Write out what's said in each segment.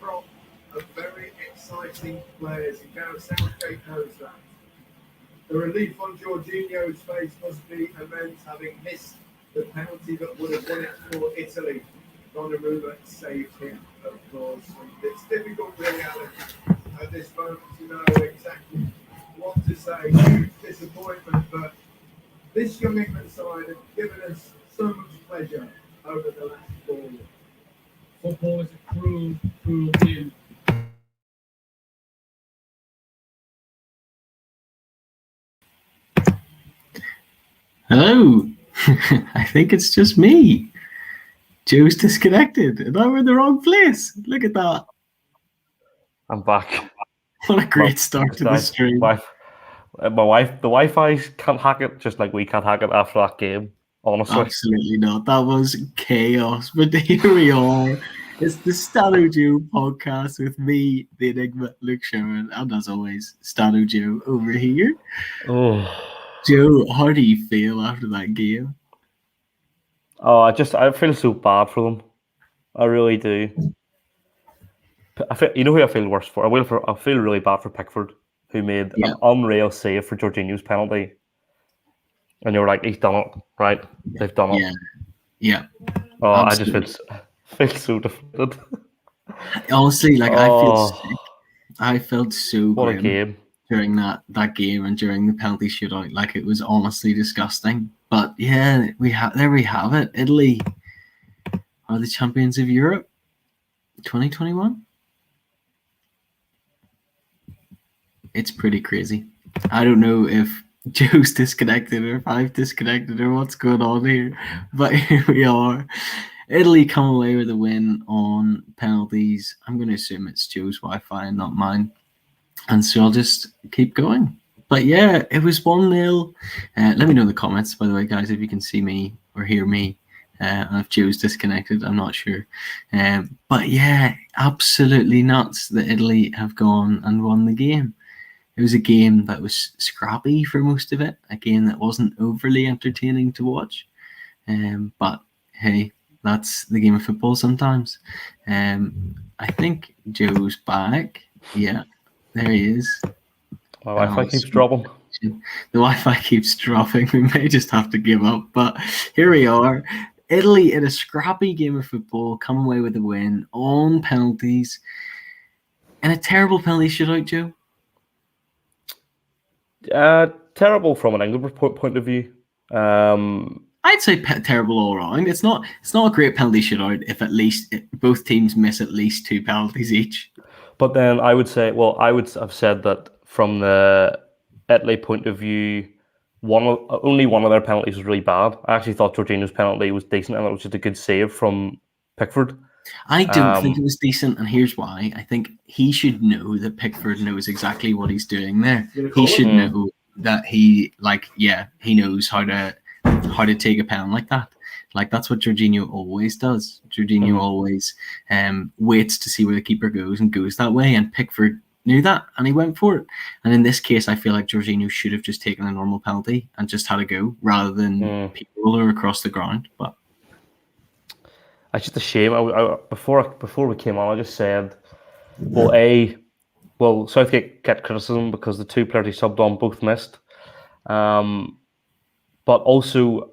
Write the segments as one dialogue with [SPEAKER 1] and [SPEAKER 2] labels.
[SPEAKER 1] crop of very exciting players. And Gareth Southgate knows that. The relief on Jorginho's face must be immense, having missed the penalty that would have won it for Italy. Donnarumma saved him, of course. And it's difficult, really, Alan, at this moment to know exactly what to say. Huge disappointment, but this young England side have given us so much pleasure over the last 4 years.
[SPEAKER 2] Football is a cruel, cruel game.
[SPEAKER 3] Hello. I think it's just me. Joe's disconnected, and I'm in the wrong place. Look at that.
[SPEAKER 4] I'm back.
[SPEAKER 3] What a great start to the stream.
[SPEAKER 4] The Wi-Fi can't hack it, just like we can't hack it after that game. Honestly,
[SPEAKER 3] absolutely not. That was chaos. But here we are. It's the StattoJoe podcast with me, the Enigma, Luke Sherwin, and as always, StattoJoe over here.
[SPEAKER 4] Oh,
[SPEAKER 3] Joe, how do you feel after that game?
[SPEAKER 4] Oh, I feel so bad for them. I really do. You know who I feel worse for? I feel really bad for Pickford, who made an unreal save for Jorginho's penalty. And you're like, he's done it, right? They've done it.
[SPEAKER 3] Yeah.
[SPEAKER 4] Oh, absolutely. I just feel so defeated.
[SPEAKER 3] Honestly, like I feel sick. I felt so
[SPEAKER 4] what a game
[SPEAKER 3] during that game and during the penalty shootout. Like it was honestly disgusting. But yeah, there we have it. Italy are the champions of Europe 2021. It's pretty crazy. I don't know if Joe's disconnected or if I've disconnected or what's going on here, but here we are. Italy come away with a win on penalties. I'm going to assume it's Joe's Wi-Fi and not mine. And so I'll just keep going. But yeah, it was 1-0. Let me know in the comments, by the way, guys, if you can see me or hear me. And if Joe's disconnected, I'm not sure. But yeah, absolutely nuts that Italy have gone and won the game. It was a game that was scrappy for most of it, a game that wasn't overly entertaining to watch. But hey, that's the game of football sometimes. I think Joe's back. Yeah, there he is.
[SPEAKER 4] My Wi-Fi keeps dropping.
[SPEAKER 3] The Wi-Fi keeps dropping. We may just have to give up. But here we are. Italy in a scrappy game of football, come away with a win on penalties. And a terrible penalty shootout, Joe.
[SPEAKER 4] Terrible from an England point of view.
[SPEAKER 3] I'd say terrible all around. It's not a great penalty shootout if at least both teams miss at least 2 penalties each.
[SPEAKER 4] But then I would have said that from the Italy point of view, only one of their penalties was really bad. I actually thought Jorginho's penalty was decent, and it was just a good save from Pickford.
[SPEAKER 3] I don't think it was decent, and here's why. I think he should know that Pickford knows exactly what he's doing there. He should know that he knows how to take a pen like that. Like that's what Jorginho always does. Jorginho always waits to see where the keeper goes and goes that way, and Pickford knew that and he went for it. And in this case, I feel like Jorginho should have just taken a normal penalty and just had a go rather than people roller across the ground. But
[SPEAKER 4] it's just a shame. Before we came on, I just said, Southgate get criticism because the 2 players he subbed on both missed. But also,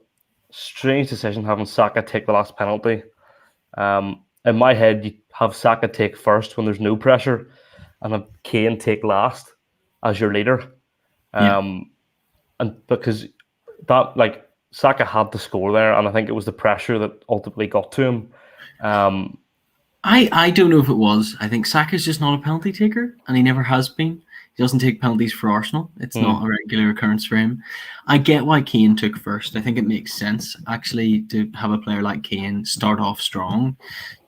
[SPEAKER 4] strange decision having Saka take the last penalty. In my head, you have Saka take first when there's no pressure, and have Kane take last as your leader. And because that, like, Saka had to score there, and I think it was the pressure that ultimately got to him.
[SPEAKER 3] I don't know if it was. I think Saka's just not a penalty taker, and he never has been. He doesn't take penalties for Arsenal. It's not a regular occurrence for him. I get why Kane took first. I think it makes sense, actually, to have a player like Kane start off strong.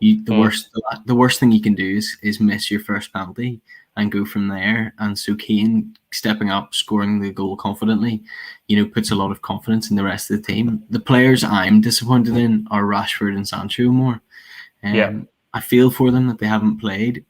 [SPEAKER 3] The worst thing you can do is miss your first penalty and go from there. And so Kane stepping up, scoring the goal confidently, puts a lot of confidence in the rest of the team. The players I'm disappointed in are Rashford and Sancho more. I feel for them that they haven't played.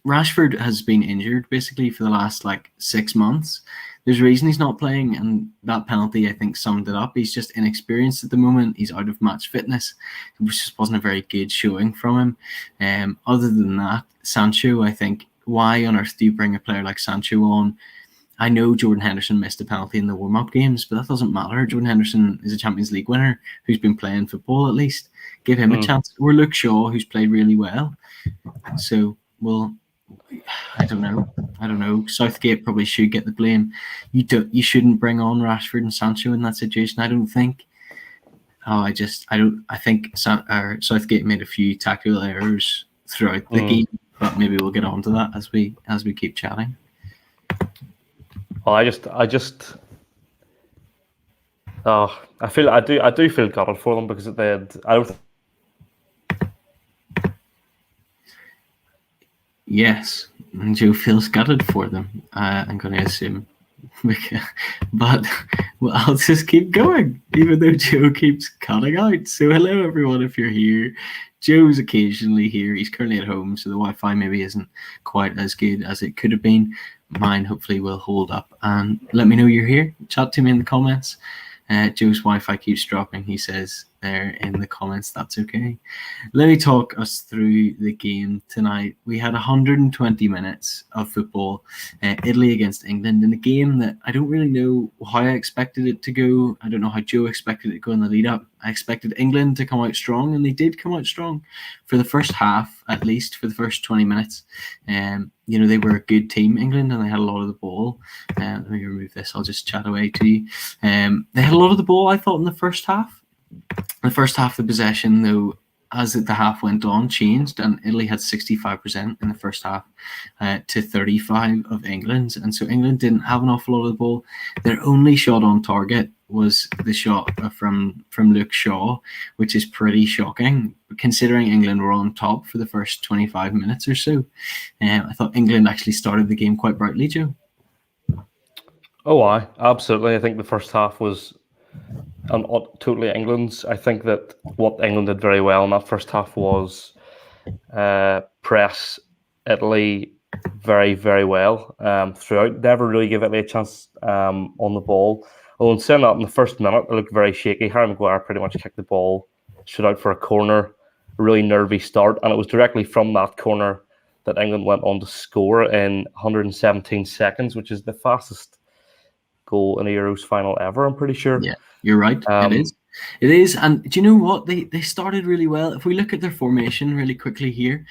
[SPEAKER 3] Rashford has been injured basically for the last 6 months. There's a reason he's not playing, and that penalty, I think, summed it up. He's just inexperienced at the moment. He's out of match fitness. It just wasn't a very good showing from him. Other than that, Sancho, I think, why on earth do you bring a player like Sancho on? I know Jordan Henderson missed a penalty in the warm-up games, but that doesn't matter. Jordan Henderson is a Champions League winner who's been playing football at least. Give him a chance. Or Luke Shaw, who's played really well. So, well, I don't know. Southgate probably should get the blame. You shouldn't bring on Rashford and Sancho in that situation, I don't think. I think Southgate made a few tactical errors throughout the game, but maybe we'll get on to that as we keep chatting.
[SPEAKER 4] Well, I do feel gutted for them because
[SPEAKER 3] Yes, and Joe feels gutted for them. I'm going to assume, but well, I'll just keep going, even though Joe keeps cutting out. So hello everyone, if you're here. Joe's occasionally here. He's currently at home, so the Wi-Fi maybe isn't quite as good as it could have been. Mine hopefully will hold up. And let me know you're here. Chat to me in the comments. Joe's Wi-Fi keeps dropping, he says there in the comments. That's okay. Let me talk us through the game tonight. We had 120 minutes of football, Italy against England, in a game that I don't really know how I expected it to go. I don't know how Joe expected it to go in the lead up. I expected England to come out strong, and they did come out strong for the first half, at least for the first 20 minutes. They were a good team, England, and they had a lot of the ball. Let me remove this. I'll just chat away to you. They had a lot of the ball, I thought, in the first half. The first half of the possession, though, as the half went on, changed, and Italy had 65% in the first half to 35% of England's. And so England didn't have an awful lot of the ball. Their only shot on target was the shot from Luke Shaw, which is pretty shocking, considering England were on top for the first 25 minutes or so. I thought England actually started the game quite brightly, Joe.
[SPEAKER 4] Oh, absolutely. I think the first half was totally England's. I think that what England did very well in that first half was press Italy very, very well throughout. Never really give Italy a chance on the ball. Although in saying that, in the first minute, it looked very shaky. Harry Maguire pretty much kicked the ball, shot out for a corner, a really nervy start, and it was directly from that corner that England went on to score in 117 seconds, which is the fastest goal in a Euros final ever, I'm pretty sure.
[SPEAKER 3] Yeah, you're right. It is. And do you know what? They started really well. If we look at their formation really quickly here,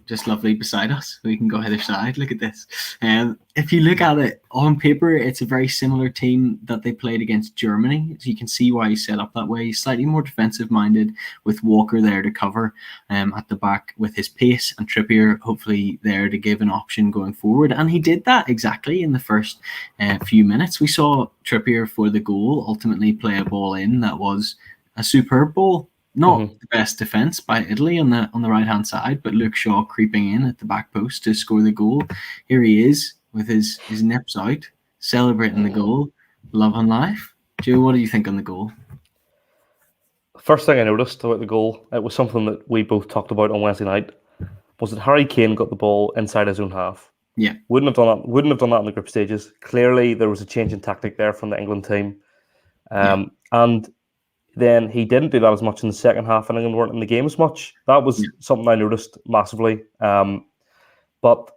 [SPEAKER 3] just lovely beside us. We can go either side. Look at this. If you look at it on paper, it's a very similar team that they played against Germany. So you can see why he's set up that way. He's slightly more defensive-minded with Walker there to cover at the back with his pace, and Trippier hopefully there to give an option going forward. And he did that exactly in the first few minutes. We saw Trippier for the goal ultimately play a ball in that was a superb ball. Not the best defense by Italy on the right-hand side, but Luke Shaw creeping in at the back post to score the goal. Here he is with his nips out, celebrating the goal. Love and life. Joe, what do you think on the goal?
[SPEAKER 4] First thing I noticed about the goal, it was something that we both talked about on Wednesday night, was that Harry Kane got the ball inside his own half.
[SPEAKER 3] Yeah.
[SPEAKER 4] Wouldn't have done that in the group stages. Clearly, there was a change in tactic there from the England team. And then he didn't do that as much in the second half, and England weren't in the game as much. That was something I noticed massively. But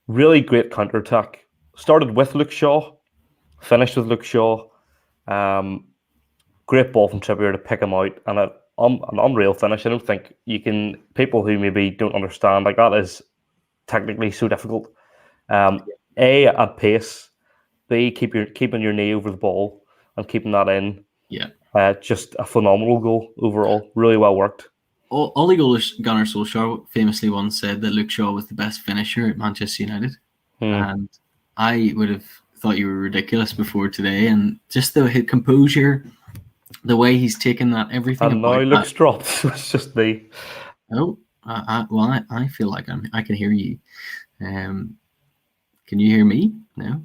[SPEAKER 4] really great counter-attack. Started with Luke Shaw, finished with Luke Shaw. Great ball from Trippier to pick him out, and an unreal finish. I don't think you can... People who maybe don't understand, that is technically so difficult. A, at pace. B, keeping your knee over the ball and keeping that in.
[SPEAKER 3] Yeah.
[SPEAKER 4] Just a phenomenal goal overall. Really well worked.
[SPEAKER 3] Ole Gunnar Solskjaer famously once said that Luke Shaw was the best finisher at Manchester United. And I would have thought you were ridiculous before today. And just his composure, the way he's taken that, everything.
[SPEAKER 4] And now Luke's dropped. It's just me.
[SPEAKER 3] Oh, I feel like I can hear you. Can you hear me? No.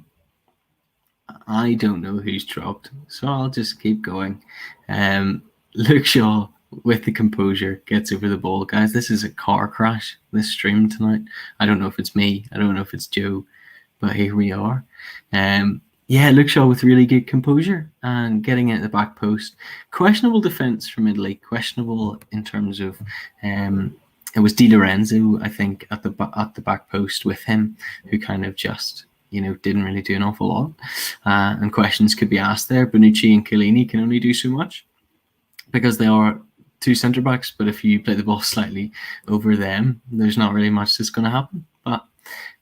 [SPEAKER 3] I don't know who's dropped, so I'll just keep going. Luke Shaw with the composure, gets over the ball. Guys, this is a car crash, this stream tonight. I don't know if it's me. I don't know if it's Joe. But here we are. Luke Shaw with really good composure and getting it at the back post. Questionable defence from Italy. Questionable in terms of it was Di Lorenzo, I think, at the back post with him, who kind of just didn't really do an awful lot. And questions could be asked there. Bonucci and Chiellini can only do so much because they are two centre backs. But if you play the ball slightly over them, there's not really much that's going to happen. But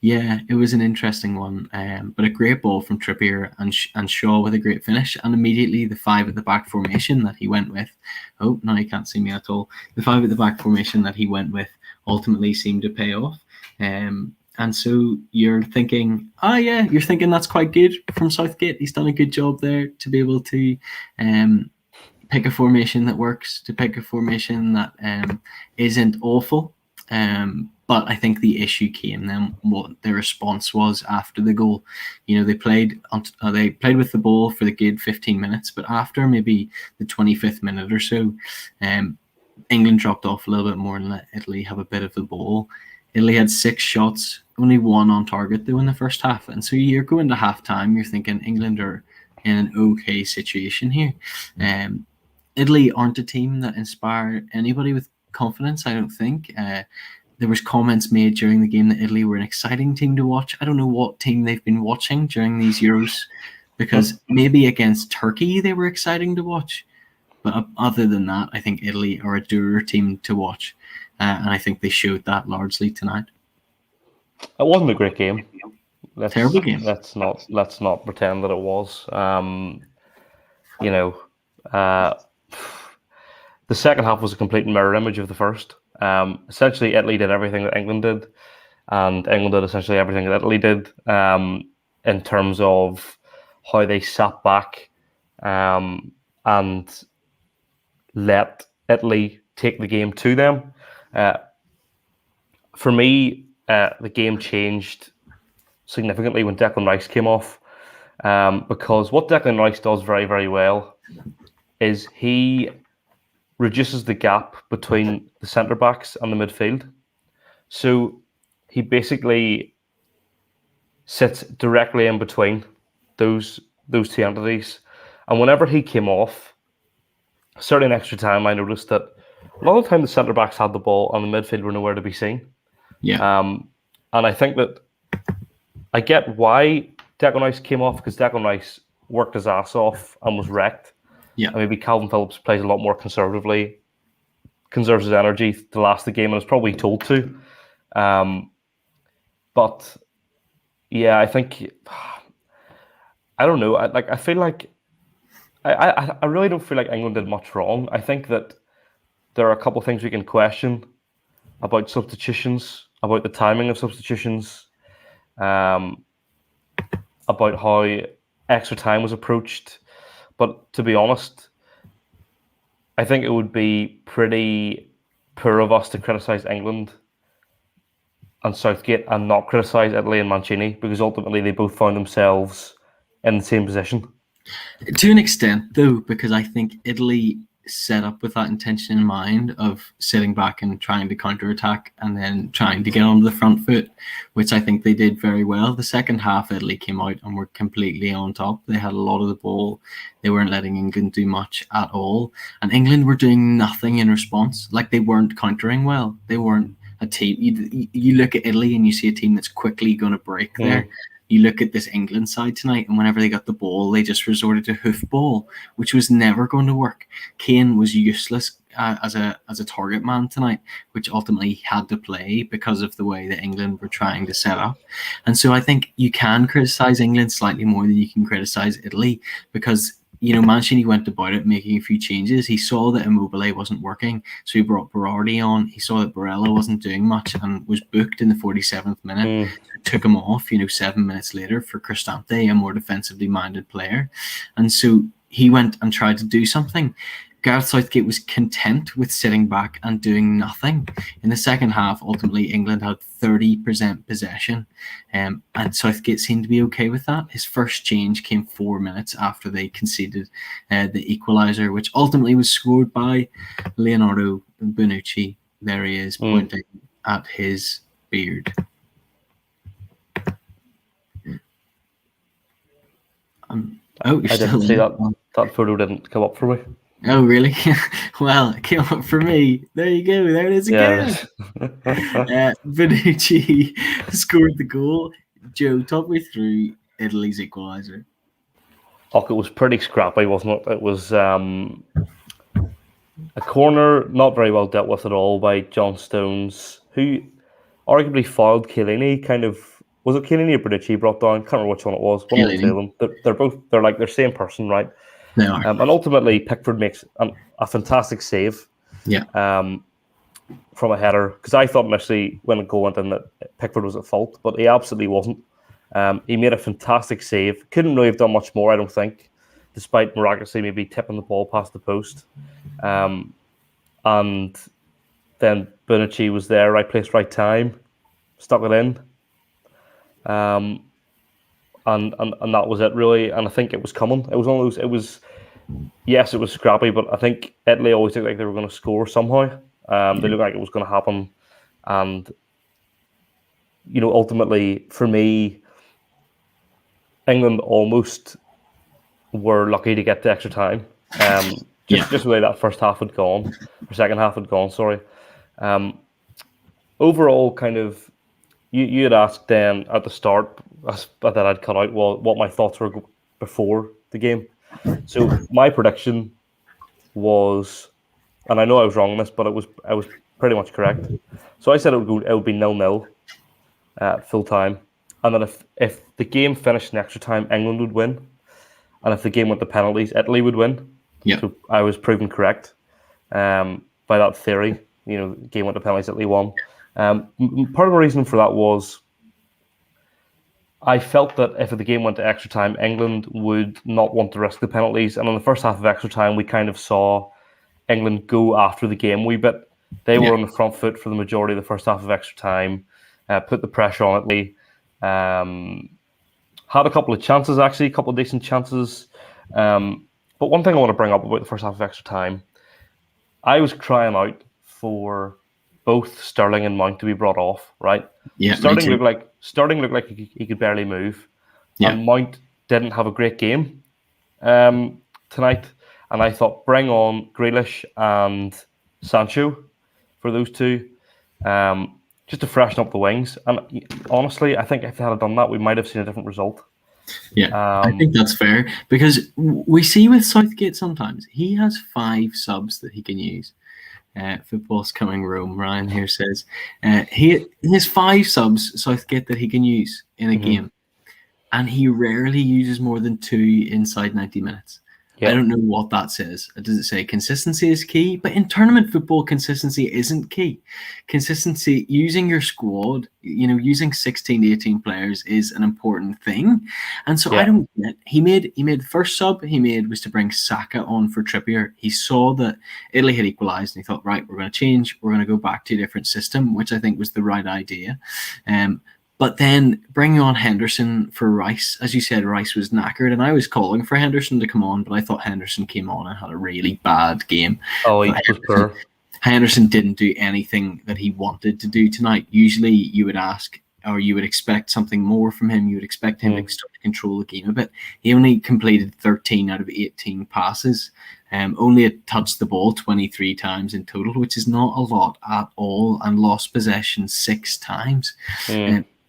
[SPEAKER 3] yeah, it was an interesting one, but a great ball from Trippier and Shaw with a great finish, and immediately the 5 at the back formation that he went with. Oh, now you can't see me at all. The 5 at the back formation that he went with ultimately seemed to pay off. And so you're thinking, that's quite good from Southgate. He's done a good job there to be able to pick a formation that works, to pick a formation that isn't awful. But I think the issue came then what their response was after the goal. They played with the ball for the good 15 minutes, but after maybe the 25th minute or so, England dropped off a little bit more and let Italy have a bit of the ball. Italy had 6 shots, only 1 on target though in the first half, and so you're going to half time. You're thinking England are in an okay situation here. Italy aren't a team that inspire anybody with confidence, I don't think. There was comments made during the game that Italy were an exciting team to watch. I don't know what team they've been watching during these Euros, because maybe against Turkey they were exciting to watch. But other than that, I think Italy are a doer team to watch. And I think they showed that largely tonight.
[SPEAKER 4] It wasn't a great game.
[SPEAKER 3] Terrible game.
[SPEAKER 4] Let's not pretend that it was. The second half was a complete mirror image of the first. Essentially, Italy did everything that England did, and England did essentially everything that Italy did in terms of how they sat back and let Italy take the game to them. For me, the game changed significantly when Declan Rice came off, because what Declan Rice does very, very well is he reduces the gap between the centre backs and the midfield. So he basically sits directly in between those two entities. And whenever he came off, certainly in extra time, I noticed that a lot of the time the centre backs had the ball and the midfield were nowhere to be seen.
[SPEAKER 3] Yeah.
[SPEAKER 4] And I think that I get why Declan Rice came off, because Declan Rice worked his ass off and was wrecked.
[SPEAKER 3] Yeah.
[SPEAKER 4] And maybe Calvin Phillips plays a lot more conservatively, conserves his energy to last the game, and is probably told to. But yeah, I think I don't know. I feel like I really don't feel like England did much wrong. I think that there are a couple of things we can question about substitutions, about the timing of substitutions, about how extra time was approached. But to be honest, I think it would be pretty poor of us to criticise England and Southgate and not criticise Italy and Mancini, because ultimately they both found themselves in the same position.
[SPEAKER 3] To an extent, though, because I think Italy set up with that intention in mind of sitting back and trying to counterattack and then trying to get onto the front foot, which I think they did very well. The second half, Italy came out and were completely on top. They had a lot of the ball. They weren't letting England do much at all. And England were doing nothing in response. Like, they weren't countering well. They weren't a team. You look at Italy and you see a team that's quickly going to break there. You look at this England side tonight, and whenever they got the ball, they just resorted to hoofball, which was never going to work. Kane was useless as a target man tonight, which ultimately he had to play because of the way that England were trying to set up. And so I think you can criticise England slightly more than you can criticise Italy, because Mancini went about it making a few changes. He saw that Immobile wasn't working, so he brought Berardi on. He saw that Barella wasn't doing much and was booked in the 47th minute. Took him off, 7 minutes later for Cristante, a more defensively minded player. And so he went and tried to do something. Gareth Southgate was content with sitting back and doing nothing. In the second half, ultimately, England had 30% possession, and Southgate seemed to be okay with that. His first change came 4 minutes after they conceded the equaliser, which ultimately was scored by Leonardo Bonucci. There he is, pointing at his beard.
[SPEAKER 4] I didn't see that. That photo didn't come up for me.
[SPEAKER 3] Oh, really? Well, it came up for me. There you go. There it is again. Bonucci scored the goal. Joe, talk me through Italy's equaliser.
[SPEAKER 4] It was pretty scrappy, wasn't it? It was a corner, not very well dealt with at all by John Stones, who arguably fouled Chiellini. Was it Chiellini or Bonucci brought down? Can't remember which one it was. One of the two of them. They're both. They're like they're same person, right?
[SPEAKER 3] They are.
[SPEAKER 4] And ultimately, Pickford makes a fantastic save.
[SPEAKER 3] Yeah.
[SPEAKER 4] From a header, because I thought initially when the goal went in that Pickford was at fault, but he absolutely wasn't. He made a fantastic save. Couldn't really have done much more, I don't think, despite miraculously maybe tipping the ball past the post. And then Bonucci was there, right place, right time, stuck it in. And that was it really. And I think it was coming. It was one of those. Yes, it was scrappy, but I think Italy always looked like they were going to score somehow. They looked like it was going to happen, and ultimately for me, England almost were lucky to get to extra time. Just the way that first half had gone, or second half had gone. Sorry. Overall, kind of, you had asked then at the start that I'd cut out what my thoughts were before the game. So my prediction was, and I know I was wrong on this, but I was pretty much correct. So I said it would be 0-0 full time, and then if the game finished in extra time, England would win, and if the game went to penalties, Italy would win.
[SPEAKER 3] Yeah.
[SPEAKER 4] So I was proven correct by that theory. Game went to penalties, Italy won. Part of the reason for that was I felt that if the game went to extra time, England would not want to risk the penalties. And in the first half of extra time, we kind of saw England go after the game a wee bit. They were on the front foot for the majority of the first half of extra time, put the pressure on Italy. Had a couple of chances, actually, a couple of decent chances. But one thing I want to bring up about the first half of extra time, I was crying out for both Sterling and Mount to be brought off, right?
[SPEAKER 3] Yeah,
[SPEAKER 4] Sterling looked like he could barely move.
[SPEAKER 3] Yeah.
[SPEAKER 4] And Mount didn't have a great game tonight. And I thought, bring on Grealish and Sancho for those two, just to freshen up the wings. And honestly, I think if they had done that, we might have seen a different result.
[SPEAKER 3] Yeah, I think that's fair, because we see with Southgate sometimes he has 5 subs that he can use. Football's coming Rome, Ryan here says. He has 5 subs, Southgate, that he can use in a game, and he rarely uses more than 2 inside 90 minutes. I don't know what that says. Does it say consistency is key? But in tournament football, consistency isn't key. Consistency, using your squad, using 16 to 18 players is an important thing. And so I don't get, he made the first sub he made was to bring Saka on for Trippier. He saw that Italy had equalised and he thought, right, we're going to change. We're going to go back to a different system, which I think was the right idea. But then bringing on Henderson for Rice, as you said, Rice was knackered, and I was calling for Henderson to come on, but I thought Henderson came on and had a really bad game.
[SPEAKER 4] Oh, he was poor.
[SPEAKER 3] Henderson didn't do anything that he wanted to do tonight. Usually you would ask, or you would expect something more from him. You would expect him to start to control the game a bit. He only completed 13 out of 18 passes. Only touched the ball 23 times in total, which is not a lot at all, and lost possession 6 times.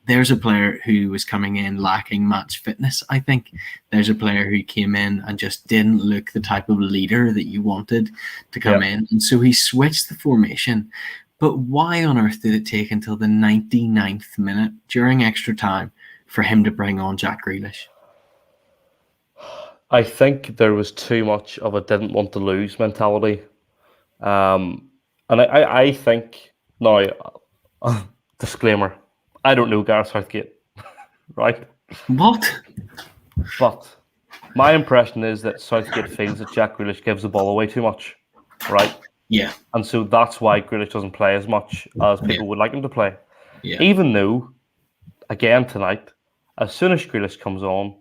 [SPEAKER 3] There's a player who was coming in lacking match fitness, I think. There's a player who came in and just didn't look the type of leader that you wanted to come in. And so he switched the formation. But why on earth did it take until the 99th minute during extra time for him to bring on Jack Grealish?
[SPEAKER 4] I think there was too much of a didn't want to lose mentality. And I think, now, disclaimer, I don't know Gareth Southgate, right?
[SPEAKER 3] What?
[SPEAKER 4] But my impression is that Southgate feels that Jack Grealish gives the ball away too much. right?
[SPEAKER 3] Yeah.
[SPEAKER 4] And so that's why Grealish doesn't play as much as people would like him to play.
[SPEAKER 3] Yeah.
[SPEAKER 4] Even though, again tonight, as soon as Grealish comes on,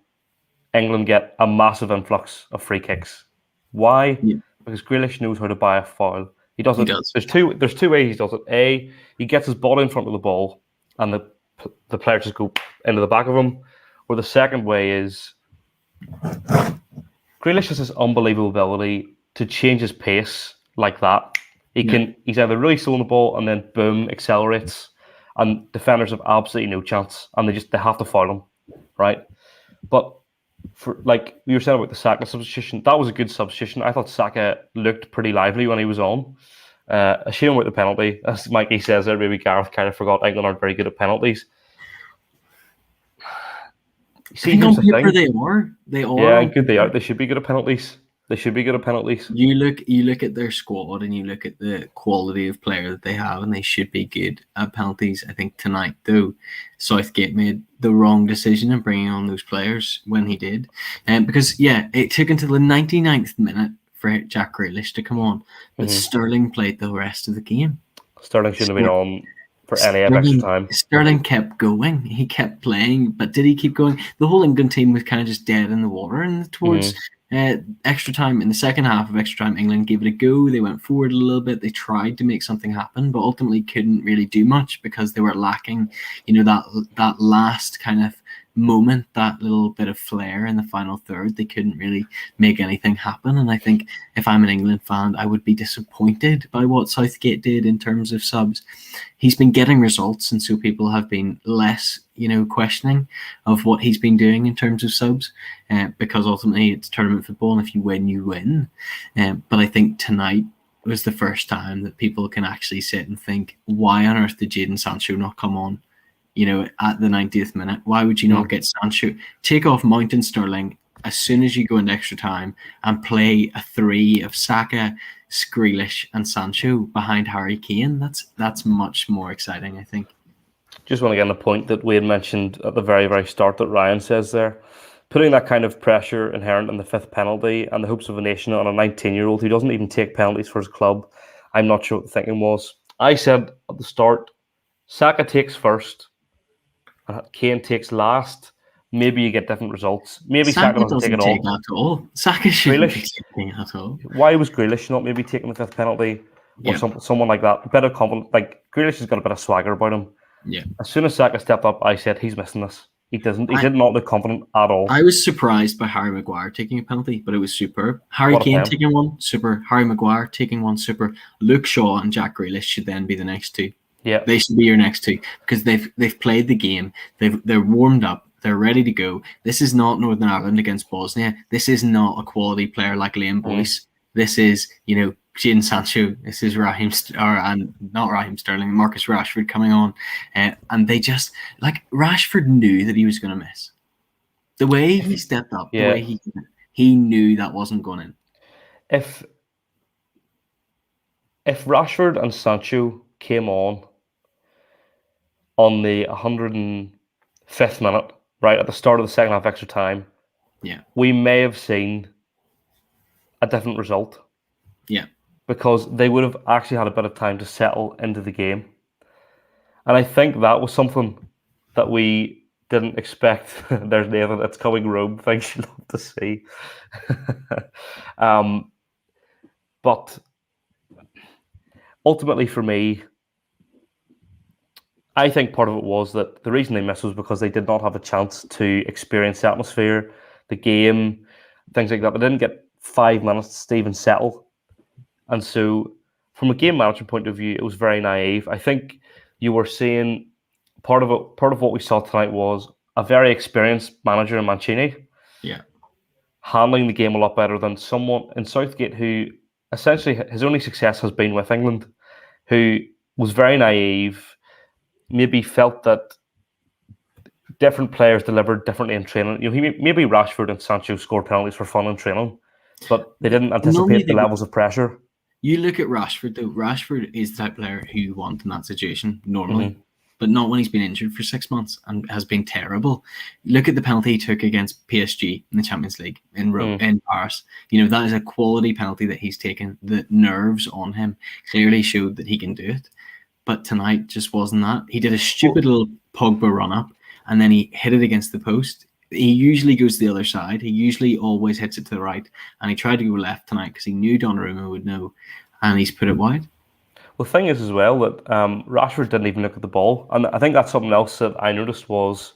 [SPEAKER 4] England get a massive influx of free kicks. Why?
[SPEAKER 3] Yeah.
[SPEAKER 4] Because Grealish knows how to buy a foul. He does
[SPEAKER 3] He
[SPEAKER 4] it.
[SPEAKER 3] does.
[SPEAKER 4] There's two ways he does it. A, he gets his body in front of the ball, and the players just go into the back of him. Or the second way is Grealish has this unbelievable ability to change his pace like that. He's either really slow on the ball and then boom, accelerates, and defenders have absolutely no chance, and they have to foul him, right? But for like you were saying about the Saka substitution, that was a good substitution. I thought Saka looked pretty lively when he was on. A shame about the penalty, as Mikey says there. Maybe Gareth kind of forgot England aren't very good at penalties. See,
[SPEAKER 3] I think
[SPEAKER 4] here's
[SPEAKER 3] on
[SPEAKER 4] the
[SPEAKER 3] paper
[SPEAKER 4] thing.
[SPEAKER 3] they are.
[SPEAKER 4] Yeah, good they are. They should be good at penalties.
[SPEAKER 3] You look at their squad and you look at the quality of player that they have, and they should be good at penalties. I think tonight, though, Southgate made the wrong decision in bringing on those players when he did, because it took until the 99th minute for Jack Grealish to come on, but Sterling played the rest of the game.
[SPEAKER 4] Sterling shouldn't have been on for any extra time.
[SPEAKER 3] Sterling kept going. He kept playing, but did he keep going? The whole England team was kind of just dead in the water, and towards extra time, in the second half of extra time, England gave it a go. They went forward a little bit. They tried to make something happen, but ultimately couldn't really do much because they were lacking, that last kind of moment, that little bit of flair in the final third. They couldn't really make anything happen. And I think if I'm an England fan, I would be disappointed by what Southgate did in terms of subs. He's been getting results, and so people have been less, questioning of what he's been doing in terms of subs, because ultimately it's tournament football, and if you win, you win. But I think tonight was the first time that people can actually sit and think, why on earth did Jadon Sancho not come on? At the 90th minute, why would you not get Sancho? Take off Mount and Sterling as soon as you go into extra time and play a three of Saka, Grealish, and Sancho behind Harry Kane. That's much more exciting, I think.
[SPEAKER 4] Just want to get on the point that we had mentioned at the very, very start that Ryan says there. Putting that kind of pressure inherent in the fifth penalty and the hopes of a nation on a 19-year-old who doesn't even take penalties for his club, I'm not sure what the thinking was. I said at the start, Saka takes first, Kane takes last. Maybe you get different results. Maybe Saka doesn't take it all.
[SPEAKER 3] At all. Saka shouldn't be taking it at all.
[SPEAKER 4] Why was Grealish not maybe taking the fifth penalty or someone like that? A bit of confidence. Like Grealish has got a bit of swagger about him.
[SPEAKER 3] Yeah.
[SPEAKER 4] As soon as Saka stepped up, I said he's missing this. He doesn't. He did not look confident at all.
[SPEAKER 3] I was surprised by Harry Maguire taking a penalty, but it was superb. Harry Kane taking one, super. Harry Maguire taking one, super. Luke Shaw and Jack Grealish should then be the next two.
[SPEAKER 4] Yeah,
[SPEAKER 3] they should be your next two because they've played the game. They're warmed up. They're ready to go. This is not Northern Ireland against Bosnia. This is not a quality player like Liam Boyce. This is Jadon Sancho. This is not Raheem Sterling. Marcus Rashford coming on, and they just Rashford knew that he was going to miss. The way he stepped up, the way he knew that wasn't going in.
[SPEAKER 4] If Rashford and Sancho came on the 105th minute, right at the start of the second half extra time, we may have seen a different result.
[SPEAKER 3] Yeah. Because
[SPEAKER 4] they would have actually had a bit of time to settle into the game. And I think that was something that we didn't expect. There's Nathan, it's coming Rome. Thanks, you'd love to see. But ultimately for me, I think part of it was that the reason they missed was because they did not have a chance to experience the atmosphere, the game, things like that. They didn't get 5 minutes to even settle. And so from a game management point of view, it was very naive. I think you were seeing part of what we saw tonight was a very experienced manager in Mancini.
[SPEAKER 3] Yeah.
[SPEAKER 4] Handling the game a lot better than someone in Southgate who essentially his only success has been with England, who was very naive, maybe felt that different players delivered differently in training. Maybe Rashford and Sancho scored penalties for fun in training, but they didn't anticipate the levels of pressure.
[SPEAKER 3] You look at Rashford, though. Rashford is the type of player who you want in that situation normally. but not when he's been injured for 6 months and has been terrible. Look at the penalty he took against PSG in the Champions League in Paris. That is a quality penalty that he's taken. The nerves on him clearly showed that he can do it. But tonight just wasn't that. He did a stupid little Pogba run-up, and then he hit it against the post. He usually goes to the other side. He usually always hits it to the right, and he tried to go left tonight because he knew Donnarumma would know, and he's put it wide.
[SPEAKER 4] Well, the thing is as well that Rashford didn't even look at the ball, and I think that's something else that I noticed was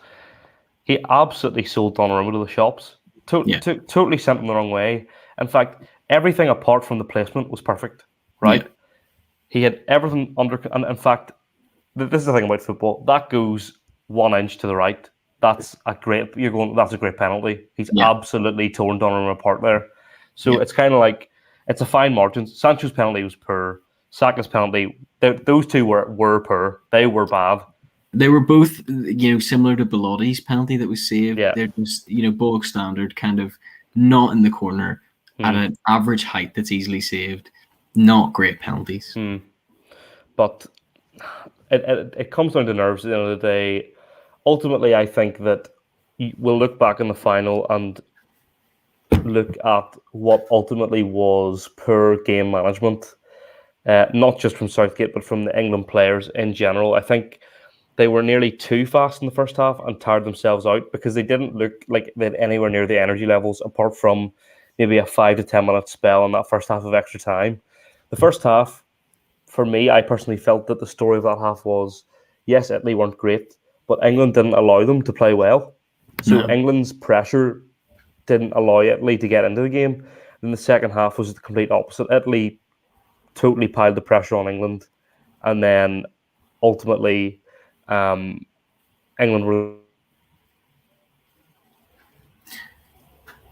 [SPEAKER 4] he absolutely sold Donnarumma to the shops. Totally sent him the wrong way. In fact, everything apart from the placement was perfect, right? Yeah. He had everything under, and in fact, this is the thing about football. That goes 1 inch to the right. That's a great penalty. He's absolutely torn Donnarumma apart there. So it's kind of like, it's a fine margin. Sancho's penalty was poor. Saka's penalty, those two were poor. They were bad.
[SPEAKER 3] They were both, similar to Belotti's penalty that was saved.
[SPEAKER 4] Yeah.
[SPEAKER 3] They're just, bog standard, kind of not in the corner at an average height that's easily saved. Not great penalties.
[SPEAKER 4] But it comes down to nerves at the end of the day. Ultimately, I think that we'll look back in the final and look at what ultimately was poor game management, not just from Southgate, but from the England players in general. I think they were nearly too fast in the first half and tired themselves out because they didn't look like they had anywhere near the energy levels, apart from maybe a 5 to 10 minute spell in that first half of extra time. The first half, for me, I personally felt that the story of that half was, yes, Italy weren't great, but England didn't allow them to play well. So England's pressure didn't allow Italy to get into the game. Then the second half was the complete opposite. Italy totally piled the pressure on England. And then ultimately, England were...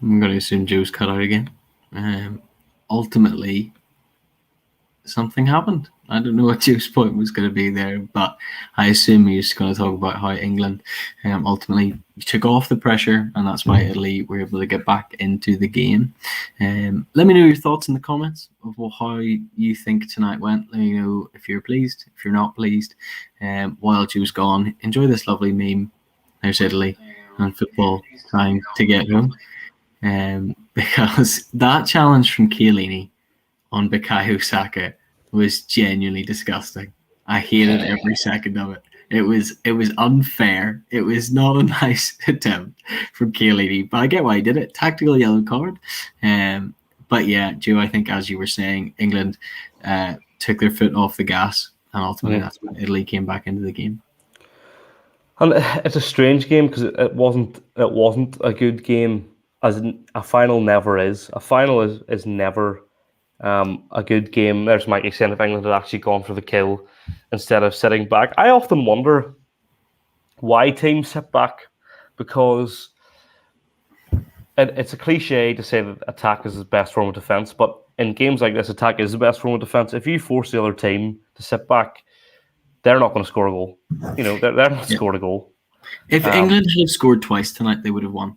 [SPEAKER 3] I'm going to assume Joe's cut out again. Ultimately, something happened. I don't know what Joe's point was going to be there, but I assume he's going to talk about how England ultimately took off the pressure, and that's why Italy were able to get back into the game. Let me know your thoughts in the comments of how you think tonight went. Let me know if you're pleased, if you're not pleased. While Joe's gone, enjoy this lovely meme. There's Italy and football trying to get home. Because that challenge from Chiellini on Bukayo Saka was genuinely disgusting. I hated every second of it. It was unfair. It was not a nice attempt from Chiellini, but I get why he did it. Tactical yellow card. But yeah, Joe, I think as you were saying, England took their foot off the gas, and ultimately that's when Italy came back into the game.
[SPEAKER 4] And it's a strange game because it wasn't a good game. As a final never is. A final is never a good game. There's Mikey saying if England had actually gone for the kill instead of sitting back. I often wonder why teams sit back, because it's a cliche to say that attack is the best form of defense, but in games like this, attack is the best form of defense. If you force the other team to sit back, they're not going to score a goal. They're not scored a goal.
[SPEAKER 3] If England had scored twice tonight, they would have won.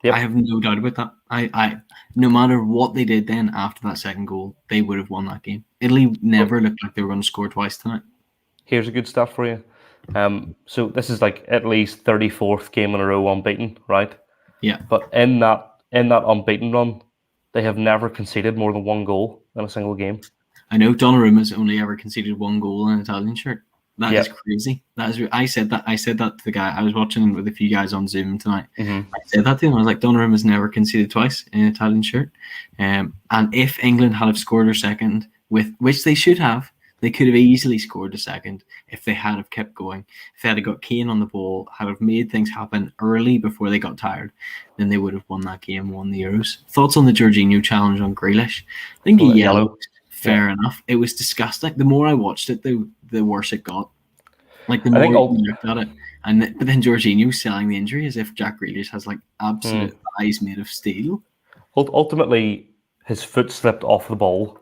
[SPEAKER 3] Yep. I have no doubt about that. I no matter what they did then after that second goal, they would have won that game. Italy never looked like they were going to score twice tonight.
[SPEAKER 4] Here's a good stat for you. So this is like Italy's 34th game in a row unbeaten, right?
[SPEAKER 3] Yeah.
[SPEAKER 4] But in that unbeaten run, they have never conceded more than one goal in a single game.
[SPEAKER 3] I know Donnarumma's only ever conceded one goal in an Italian shirt. That is crazy. That is. I said that to the guy. I was watching with a few guys on Zoom tonight. I said that to him. I was like, Donnarumma's never conceded twice in an Italian shirt. And if England had have scored their second, which they should have, they could have easily scored a second if they had have kept going. If they had got Kane on the ball, had have made things happen early before they got tired, then they would have won that game, won the Euros. Thoughts on the Jorginho challenge on Grealish? I think he yellowed. Fair enough. It was disgusting. The more I watched it, the worse it got. Like the more you looked at it, but then Jorginho was selling the injury as if Jack Grealish has like absolute thighs made of steel.
[SPEAKER 4] Ultimately, his foot slipped off the ball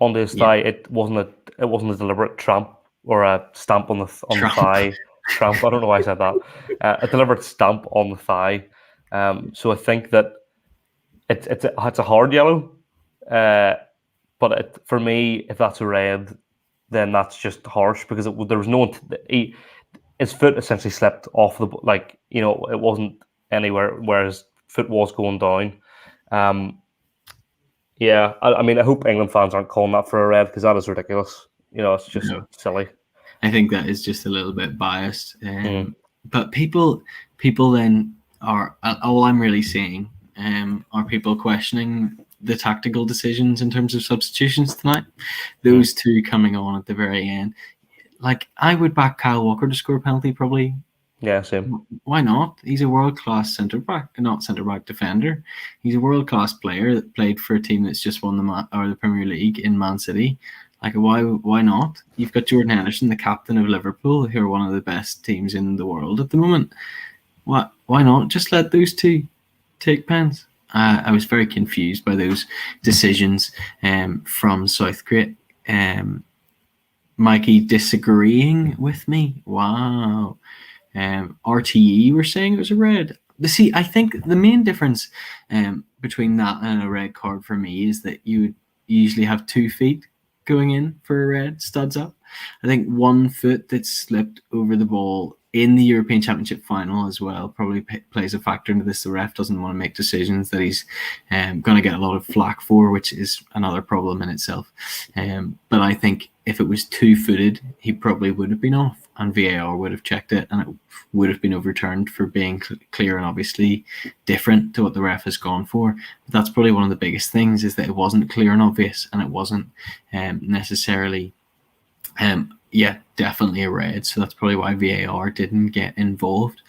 [SPEAKER 4] onto his thigh. It wasn't a deliberate tramp or a stamp on the thigh. Tramp. I don't know why I said that. A deliberate stamp on the thigh. So I think that it's a hard yellow. But for me, if that's a red, then that's just harsh because there was no his foot essentially slipped off the it wasn't anywhere where his foot was going down. Yeah, I mean, I hope England fans aren't calling that for a red because that is ridiculous. It's just silly.
[SPEAKER 3] I think that is just a little bit biased. But people then are all I'm really seeing are people questioning the tactical decisions in terms of substitutions tonight. Those two coming on at the very end. Like, I would back Kyle Walker to score a penalty probably.
[SPEAKER 4] Yeah, same.
[SPEAKER 3] Why not? He's a world-class centre-back defender. He's a world-class player that played for a team that's just won the Premier League in Man City. Like, why not? You've got Jordan Henderson, the captain of Liverpool, who are one of the best teams in the world at the moment. Why not? Just let those two take pens. I was very confused by those decisions from Southgate. Mikey disagreeing with me. Wow. RTE were saying it was a red. See, I think the main difference between that and a red card for me is that you would usually have 2 feet going in for a red, studs up. I think 1 foot that slipped over the ball in the European Championship final as well probably plays a factor into this. The ref doesn't want to make decisions that he's going to get a lot of flack for, which is another problem in itself. But I think if it was 2-footed, he probably would have been off, and VAR would have checked it, and it would have been overturned for being clear and obviously different to what the ref has gone for. But that's probably one of the biggest things, is that it wasn't clear and obvious, and it wasn't necessarily definitely a red. So that's probably why VAR didn't get involved.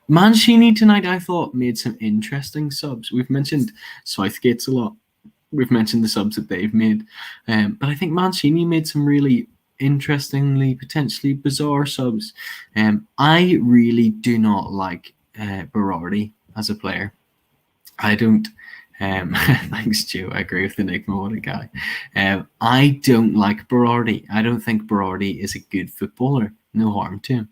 [SPEAKER 3] Mancini tonight, I thought, made some interesting subs. We've mentioned Southgate's a lot. We've mentioned the subs that they've made. But I think Mancini made some really interestingly, potentially bizarre subs. I really do not like Berardi as a player. I don't. Thanks, Joe. I agree with Enigma. What a guy. I don't like Berardi. I don't think Berardi is a good footballer. No harm to him.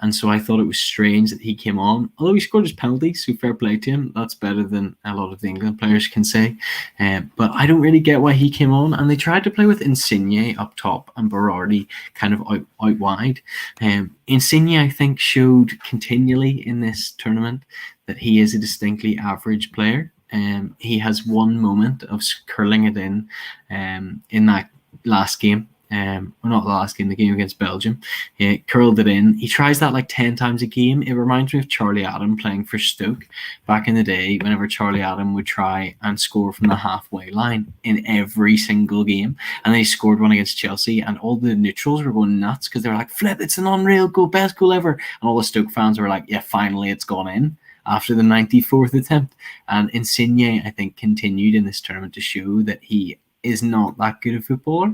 [SPEAKER 3] And so I thought it was strange that he came on. Although he scored his penalty, so fair play to him. That's better than a lot of the England players can say. But I don't really get why he came on. And they tried to play with Insigne up top and Berardi kind of out wide. Insigne, I think, showed continually in this tournament that he is a distinctly average player. He has one moment of curling it in that last game. Not the last game, the game against Belgium. He curled it in. He tries that like 10 times a game. It reminds me of Charlie Adam playing for Stoke back in the day, whenever Charlie Adam would try and score from the halfway line in every single game. And then he scored one against Chelsea, and all the neutrals were going nuts because they were like, "Flip, it's an unreal goal, best goal ever." And all the Stoke fans were like, "Yeah, finally it's gone in." After the 94th attempt. And Insigne, I think, continued in this tournament to show that he is not that good a footballer.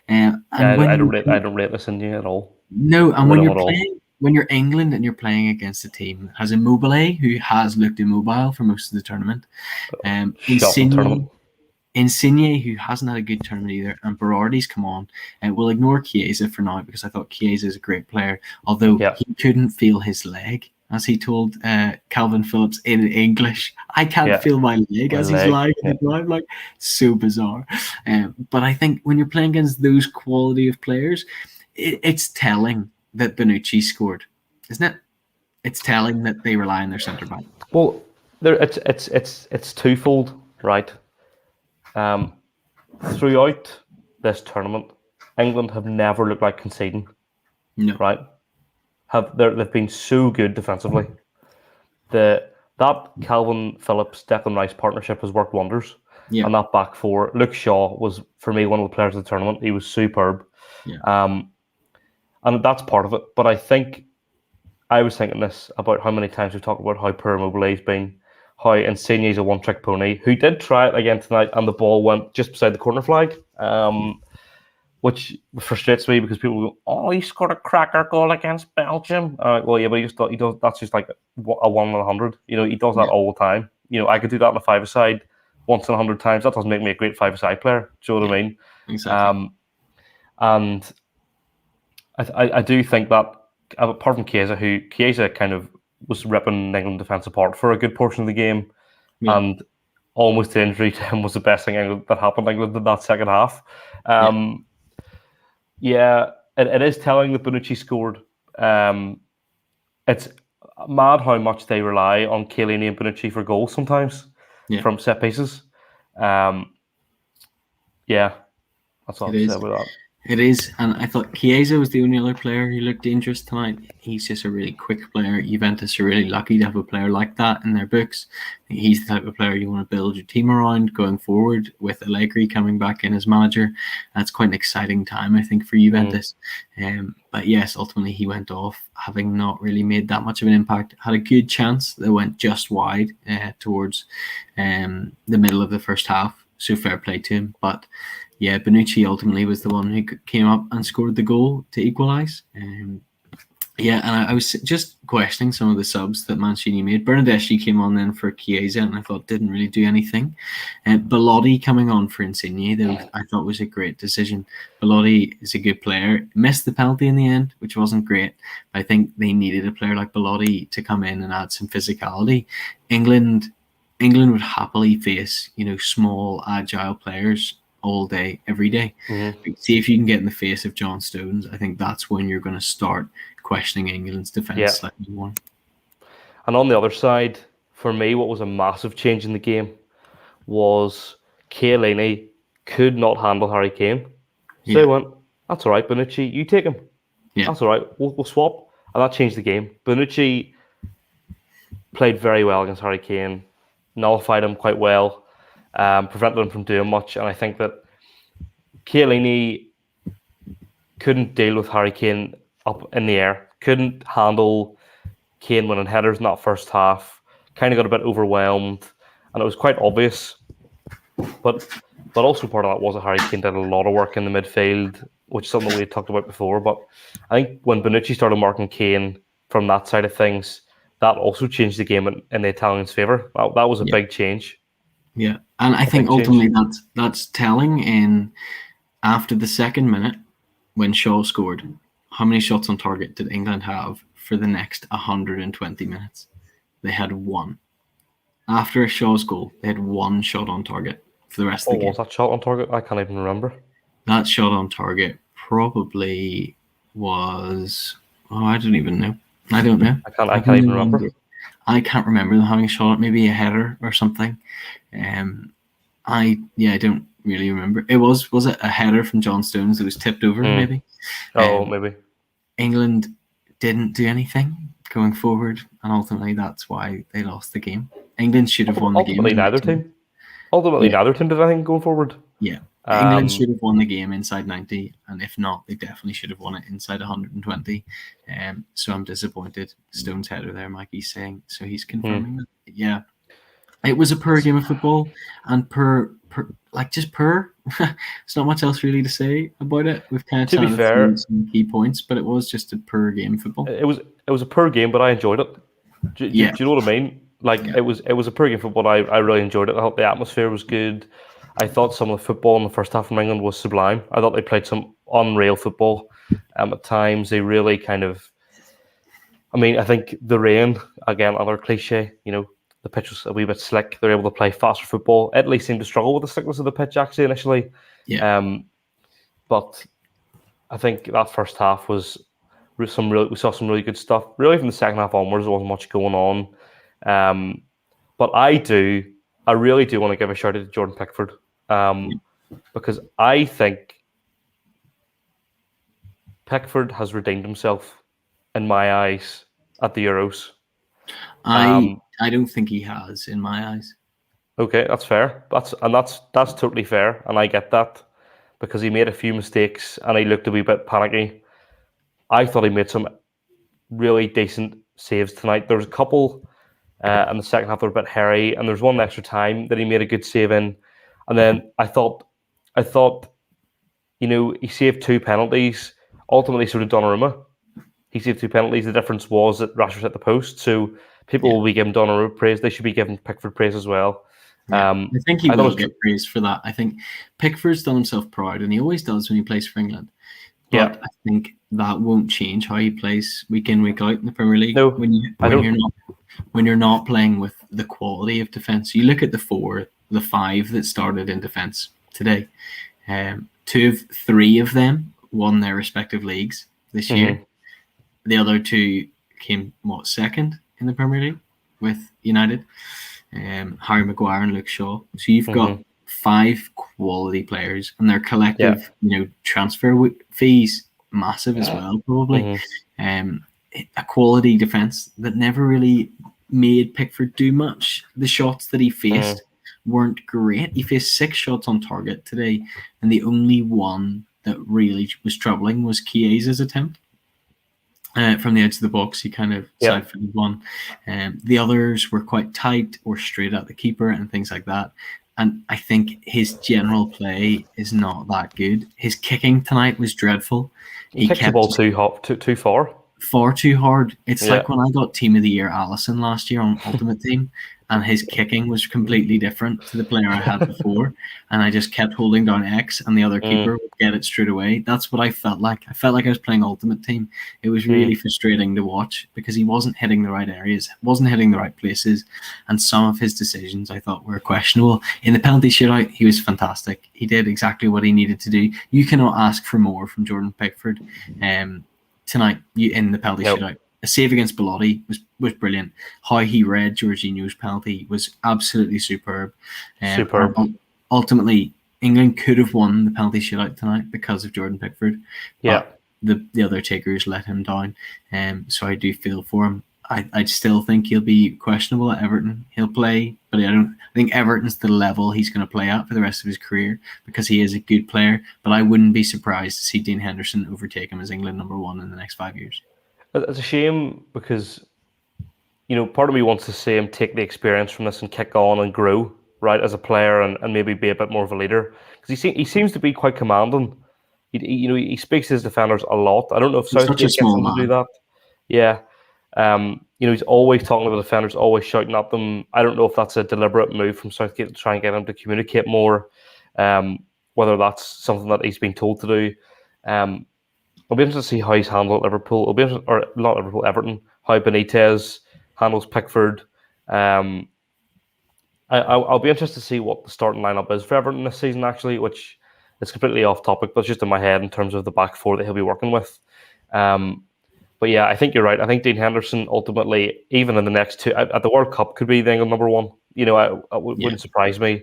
[SPEAKER 3] I don't
[SPEAKER 4] rate Insigne at all.
[SPEAKER 3] No, and when you're England and you're playing against a team that has Immobile, who has looked immobile for most of the tournament, Insigne, who hasn't had a good tournament either, and Berardi's come on, and we'll ignore Chiesa for now because I thought Chiesa is a great player, although he couldn't feel his leg. As he told Calvin Phillips in English, "I can't feel my leg as he's lying on the ground." Like, so bizarre. But I think when you're playing against those quality of players, it's telling that Bonucci scored, isn't it? It's telling that they rely on their centre back.
[SPEAKER 4] Well, it's twofold, right? Throughout this tournament, England have never looked like conceding.
[SPEAKER 3] No,
[SPEAKER 4] right? They've been so good defensively. That Calvin Phillips, Declan Rice partnership has worked wonders.
[SPEAKER 3] Yeah.
[SPEAKER 4] And that back four, Luke Shaw was for me one of the players of the tournament. He was superb.
[SPEAKER 3] Yeah.
[SPEAKER 4] And that's part of it. But I think I was thinking this about how many times we talked about how poor Immobile's been, how Insigne's a one-trick pony, who did try it again tonight, and the ball went just beside the corner flag. Which frustrates me because people go, "Oh, he scored a cracker goal against Belgium." Well, yeah, but he does. That's just like a 1 in 100. He does that all the time. I could do that in a five-a-side once in 100 times. That doesn't make me a great five-a-side player. Do you know what I mean?
[SPEAKER 3] Exactly.
[SPEAKER 4] And I do think that apart from Chiesa kind of was ripping England defence apart for a good portion of the game, and almost the injury to him was the best thing that happened to England in that second half. Yeah, it is telling that Bonucci scored. It's mad how much they rely on Chiellini and Bonucci for goals sometimes
[SPEAKER 3] Yeah.
[SPEAKER 4] from set pieces. Yeah, that's all I
[SPEAKER 3] It
[SPEAKER 4] have to say
[SPEAKER 3] is.
[SPEAKER 4] about that.
[SPEAKER 3] It is, and I thought Chiesa was the only other player who looked dangerous tonight. He's just a really quick player. Juventus are really lucky to have a player like that in their books. He's the type of player you want to build your team around going forward. With Allegri coming back in as manager, that's quite an exciting time, I think, for Juventus. But yes, ultimately he went off, having not really made that much of an impact. Had a good chance that went just wide towards the middle of the first half. So fair play to him, but. Yeah, Bonucci ultimately was the one who came up and scored the goal to equalise. Yeah, and I was just questioning some of the subs that Mancini made. Bernardeschi came on then for Chiesa, and I thought didn't really do anything. Belotti coming on for Insigne, though, I thought was a great decision. Belotti is a good player. Missed the penalty in the end, which wasn't great. I think they needed a player like Belotti to come in and add some physicality. England would happily face, small, agile players all day, every day. See if you can get in the face of John Stones. I think that's when you're going to start questioning England's defence slightly more.
[SPEAKER 4] And on the other side, for me, what was a massive change in the game was Chiellini could not handle Harry Kane. So they went, that's all right, Bonucci, you take him.
[SPEAKER 3] Yeah.
[SPEAKER 4] That's all right, we'll swap. And that changed the game. Bonucci played very well against Harry Kane, nullified him quite well, prevented him from doing much. And I think that Chiellini couldn't deal with Harry Kane up in the air, couldn't handle Kane winning headers in that first half, kind of got a bit overwhelmed, and it was quite obvious. But also part of that was that Harry Kane did a lot of work in the midfield, which is something we had talked about before. But I think when Bonucci started marking Kane from that side of things, that also changed the game in the Italians' favour. That was a big change.
[SPEAKER 3] Yeah, and I think ultimately that's telling. In after the second minute, when Shaw scored, how many shots on target did England have for the next 120 minutes? They had one. After a Shaw's goal, they had one shot on target for the rest of the game.
[SPEAKER 4] What was that shot on target? I can't even remember.
[SPEAKER 3] That shot on target probably was... Oh, I don't even know. I don't know.
[SPEAKER 4] I can't even remember.
[SPEAKER 3] I can't remember them having a shot at maybe a header or something. I don't really remember. Was it a header from John Stones that was tipped over maybe?
[SPEAKER 4] Maybe.
[SPEAKER 3] England didn't do anything going forward, and ultimately that's why they lost the game. England should have won the game.
[SPEAKER 4] Ultimately, neither team did anything going forward.
[SPEAKER 3] Yeah. England should have won the game inside 90, and if not, they definitely should have won it inside 120. So I'm disappointed. Stone's header there, Mikey's saying. So he's confirming that. Yeah. It was a poor game of football, and just poor. There's not much else really to say about it. We've kind of chatted through some key points, but it was just a poor game of football.
[SPEAKER 4] It was a poor game, but I enjoyed it. Do you know what I mean? It was a poor game of football. I really enjoyed it. I thought the atmosphere was good. I thought some of the football in the first half from England was sublime. I thought they played some unreal football. At times, they really kind of... I mean, I think the rain, again, another cliche, the pitch was a wee bit slick. They're able to play faster football. Italy seemed to struggle with the slickness of the pitch, actually, initially.
[SPEAKER 3] Yeah.
[SPEAKER 4] But I think that first half was we saw some really good stuff. Really, from the second half onwards, there wasn't much going on. But I really do want to give a shout out to Jordan Pickford, because I think Pickford has redeemed himself in my eyes at the Euros.
[SPEAKER 3] I don't think he has in my eyes.
[SPEAKER 4] Okay, that's fair. That's totally fair, and I get that, because he made a few mistakes and he looked a wee bit panicky. I thought he made some really decent saves tonight. There was a couple in the second half that were a bit hairy, and there's one extra time that he made a good save in. And then I thought, he saved two penalties. Ultimately, so did Donnarumma. He saved two penalties. The difference was that Rashford hit the post. So people will be giving Donnarumma praise. They should be giving Pickford praise as well.
[SPEAKER 3] Yeah, I think he will get praise for that. I think Pickford's done himself proud, and he always does when he plays for England. But I think that won't change how he plays week in, week out in the Premier League.
[SPEAKER 4] No,
[SPEAKER 3] when you're not playing with the quality of defence. You look at the five that started in defence today. 3 of them won their respective leagues this year. The other two came second in the Premier League with United, Harry Maguire and Luke Shaw. So you've got 5 quality players, and their collective, transfer fees massive as well, probably. A quality defense that never really made Pickford do much. The shots that he faced weren't great. He faced 6 shots on target today, and the only one that really was troubling was Chiesa's attempt. From the edge of the box, he kind of side-footed one. The others were quite tight or straight at the keeper and things like that. And I think his general play is not that good. His kicking tonight was dreadful.
[SPEAKER 4] He kicked the ball too far.
[SPEAKER 3] Far too hard. It's like when I got Team of the Year Allison last year on Ultimate Team, and his kicking was completely different to the player I had before, and I just kept holding down X, and the other keeper would get it straight away. That's what I felt like. I felt like I was playing Ultimate Team. It was really frustrating to watch because he wasn't hitting the right areas, wasn't hitting the right places, and some of his decisions I thought were questionable. In the penalty shootout, he was fantastic. He did exactly what he needed to do. You cannot ask for more from Jordan Pickford. Tonight in the penalty shootout. A save against Belotti was brilliant. How he read Jorginho's penalty was absolutely superb. Ultimately, England could have won the penalty shootout tonight because of Jordan Pickford. But the other takers let him down. So I do feel for him. I still think he'll be questionable at Everton. He'll play, but I think Everton's the level he's going to play at for the rest of his career because he is a good player. But I wouldn't be surprised to see Dean Henderson overtake him as England number 1 in the next 5 years.
[SPEAKER 4] It's a shame because, part of me wants to see him take the experience from this and kick on and grow, right, as a player and maybe be a bit more of a leader. Because he seems to be quite commanding. He speaks to his defenders a lot. I don't know if Southgate gets him to do that. Yeah. He's always talking to the defenders, always shouting at them. I don't know if that's a deliberate move from Southgate to try and get him to communicate more, whether that's something that he's been told to do. I'll be interested to see how he's handled Liverpool. Not Liverpool, Everton. How Benitez handles Pickford. I'll be interested to see what the starting lineup is for Everton this season, actually, which is completely off topic, but it's just in my head in terms of the back four that he'll be working with. But yeah, I think you're right. I think Dean Henderson ultimately, even in the next 2 at the World Cup, could be the England number 1. Wouldn't surprise me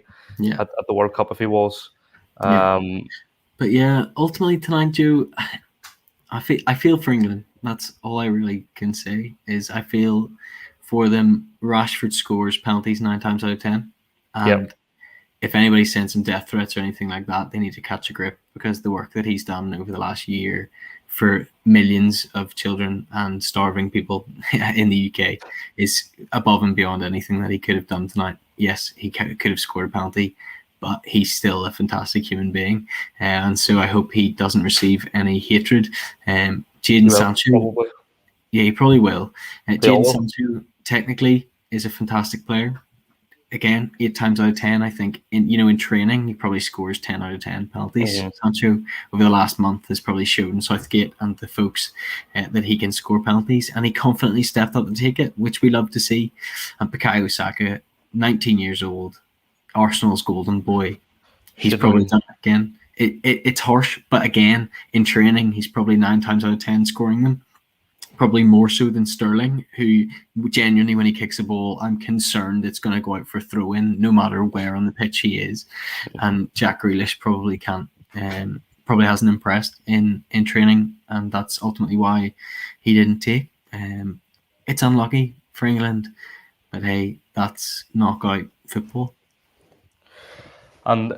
[SPEAKER 4] at the World Cup if he was.
[SPEAKER 3] But yeah, ultimately tonight, Joe, I feel for England. That's all I really can say. Is I feel for them. Rashford scores penalties 9 times out of 10, and if anybody sends him death threats or anything like that, they need to catch a grip because the work that he's done over the last year for millions of children and starving people in the UK is above and beyond anything that he could have done tonight. Yes, he could have scored a penalty, but he's still a fantastic human being. And so I hope he doesn't receive any hatred. Jadon Sancho,
[SPEAKER 4] probably.
[SPEAKER 3] Yeah, he probably will. Jadon Sancho technically is a fantastic player. Again, 8 times out of 10, I think in training he probably scores 10 out of 10 penalties. Sancho over the last month has probably shown Southgate and the folks that he can score penalties, and he confidently stepped up to take it, which we love to see. And Bukayo Saka, 19 years old, Arsenal's golden boy, he's probably done it again. It's harsh, but again, in training he's probably 9 times out of 10 scoring them. Probably more so than Sterling, who genuinely, when he kicks a ball, I'm concerned it's going to go out for throw-in, no matter where on the pitch he is. And Jack Grealish probably can't, probably hasn't impressed in training, and that's ultimately why he didn't take. It's unlucky for England, but hey, that's knockout football.
[SPEAKER 4] And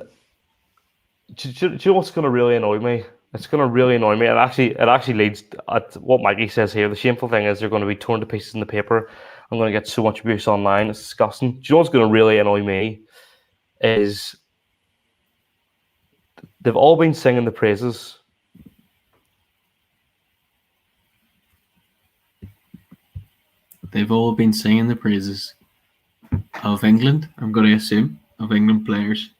[SPEAKER 4] do you know what's going to really annoy me? It's going to really annoy me. It actually leads at what Mikey says here. The shameful thing is they're going to be torn to pieces in the paper. I'm going to get so much abuse online. It's disgusting. Do you know what's going to really annoy me? Is they've all been singing the praises.
[SPEAKER 3] They've all been singing the praises of England, I'm going to assume, of England players.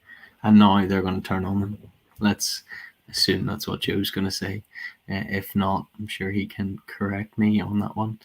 [SPEAKER 3] And now they're going to turn on them. Let's assume that's what Joe's going to say. If not, I'm sure he can correct me on that one.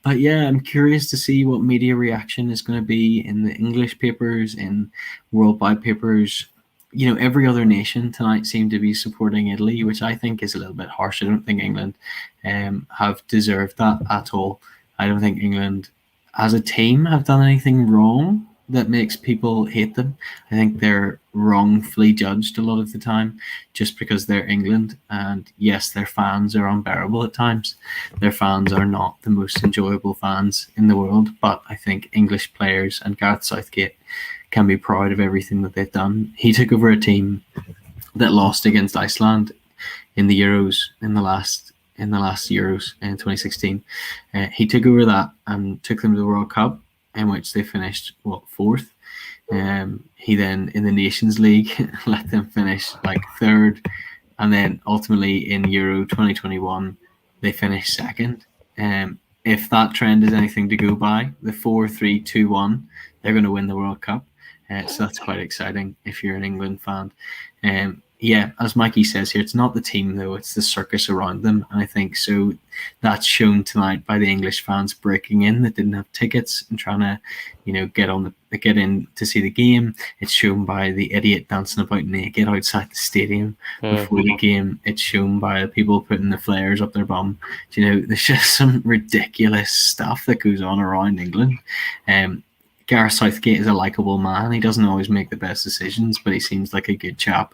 [SPEAKER 3] But yeah, I'm curious to see what media reaction is going to be in the English papers, in worldwide papers. every other nation tonight seemed to be supporting Italy, which I think is a little bit harsh. I don't think England have deserved that at all. I don't think England as a team have done anything wrong that makes people hate them. I think they're wrongfully judged a lot of the time just because they're England. And yes, their fans are unbearable at times. Their fans are not the most enjoyable fans in the world, but I think English players and Gareth Southgate can be proud of everything that they've done. He took over a team that lost against Iceland in the Euros in the last Euros in 2016. He took over that and took them to the World Cup, in which they finished fourth. He then in the Nations League let them finish like third, and then ultimately in Euro 2021 they finished second. If that trend is anything to go by, the 4-3-2-1, they're going to win the World Cup. So that's quite exciting if you're an England fan. Yeah, as Mikey says here, it's not the team though, it's the circus around them. And I think so that's shown tonight by the English fans breaking in that didn't have tickets and trying to, get in to see the game. It's shown by the idiot dancing about naked outside the stadium before the game. It's shown by the people putting the flares up their bum. There's just some ridiculous stuff that goes on around England. Gareth Southgate is a likeable man. He doesn't always make the best decisions, but he seems like a good chap.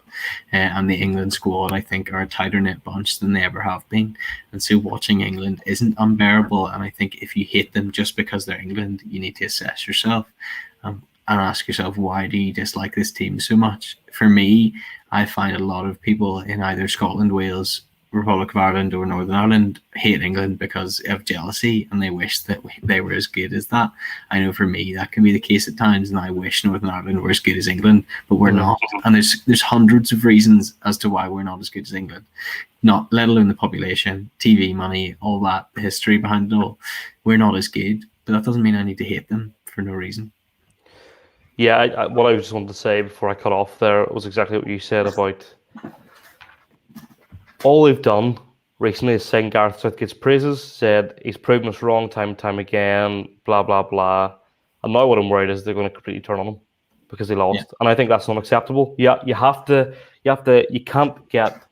[SPEAKER 3] And the England squad, I think, are a tighter knit bunch than they ever have been. And so watching England isn't unbearable. And I think if you hate them just because they're England, you need to assess yourself and ask yourself, why do you dislike this team so much? For me, I find a lot of people in either Scotland, Wales, Republic of Ireland or Northern Ireland hate England because of jealousy and they wish that they were as good as that. I know for me that can be the case at times, and I wish Northern Ireland were as good as England, but we're not. And there's hundreds of reasons as to why we're not as good as England, not let alone the population, TV money, all that, the history behind it all. We're not as good, but that doesn't mean I need to hate them for no reason.
[SPEAKER 4] Yeah, what I just wanted to say before I cut off there was exactly what you said about all they've done recently is sing Gareth Southgate's praises, said he's proven us wrong time and time again, blah, blah, blah. And now what I'm worried is they're going to completely turn on him because they lost. Yeah. And I think that's unacceptable. Yeah, you can't get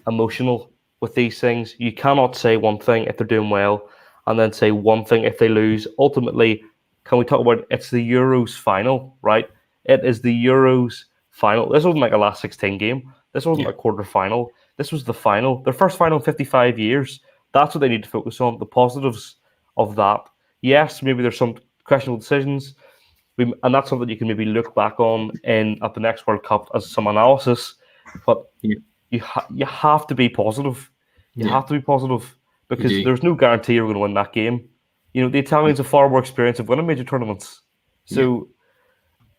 [SPEAKER 4] emotional with these things. You cannot say one thing if they're doing well and then say one thing if they lose. Ultimately, can we talk about it's the Euros final, right? It is the Euros final. This wasn't like a last 16 game. This wasn't a quarter final. This was the final, their first final in 55 years. That's what they need to focus on, the positives of that. Yes, maybe there's some questionable decisions, and that's something you can maybe look back on at the next World Cup as some analysis. But you have to be positive. You have to be positive because there's no guarantee you're going to win that game. The Italians have far more experience of winning major tournaments. So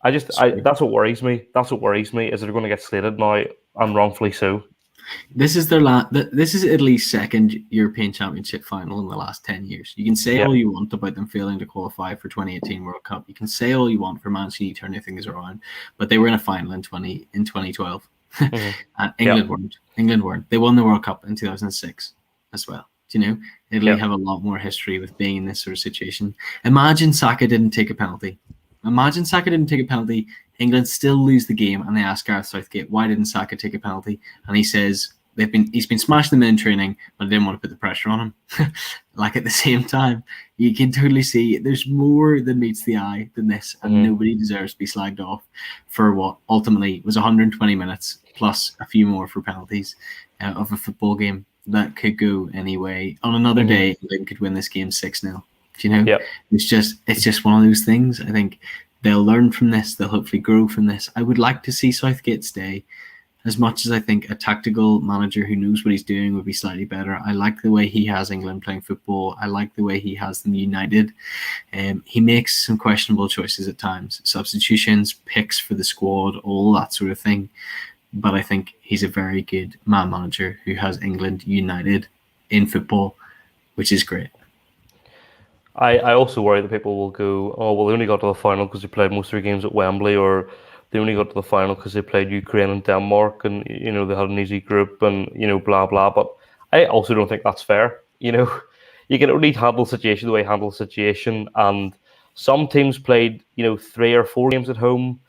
[SPEAKER 4] that's what worries me. That's what worries me is they're going to get slated now, and wrongfully so.
[SPEAKER 3] This is This is Italy's second European Championship final in the last 10 years. You can say all you want about them failing to qualify for 2018 World Cup. You can say all you want for Man City turning things around, but they were in a final in 2012. And England weren't. They won the World Cup in 2006 as well. Italy have a lot more history with being in this sort of situation. Imagine Saka didn't take a penalty. England still lose the game, and they ask Gareth Southgate, why didn't Saka take a penalty? And he says he's been smashing them in training, but I didn't want to put the pressure on him. Like at the same time, you can totally see there's more than meets the eye than this, and nobody deserves to be slagged off for what ultimately was 120 minutes plus a few more for penalties of a football game that could go any way. On another day, England could win this game 6-0. It's just one of those things. I think they'll learn from this. They'll hopefully grow from this. I would like to see Southgate stay. As much as I think a tactical manager who knows what he's doing would be slightly better, I like the way he has England playing football. I like the way he has them united. He makes some questionable choices at times. Substitutions, picks for the squad, all that sort of thing. But I think he's a very good man manager who has England united in football, which is great.
[SPEAKER 4] I also worry that people will go, oh, well, they only got to the final because they played most of their games at Wembley, or they only got to the final because they played Ukraine and Denmark, and they had an easy group, and blah blah. But I also don't think that's fair. You can only handle the situation the way you handle the situation, and some teams played 3 or 4 games at home.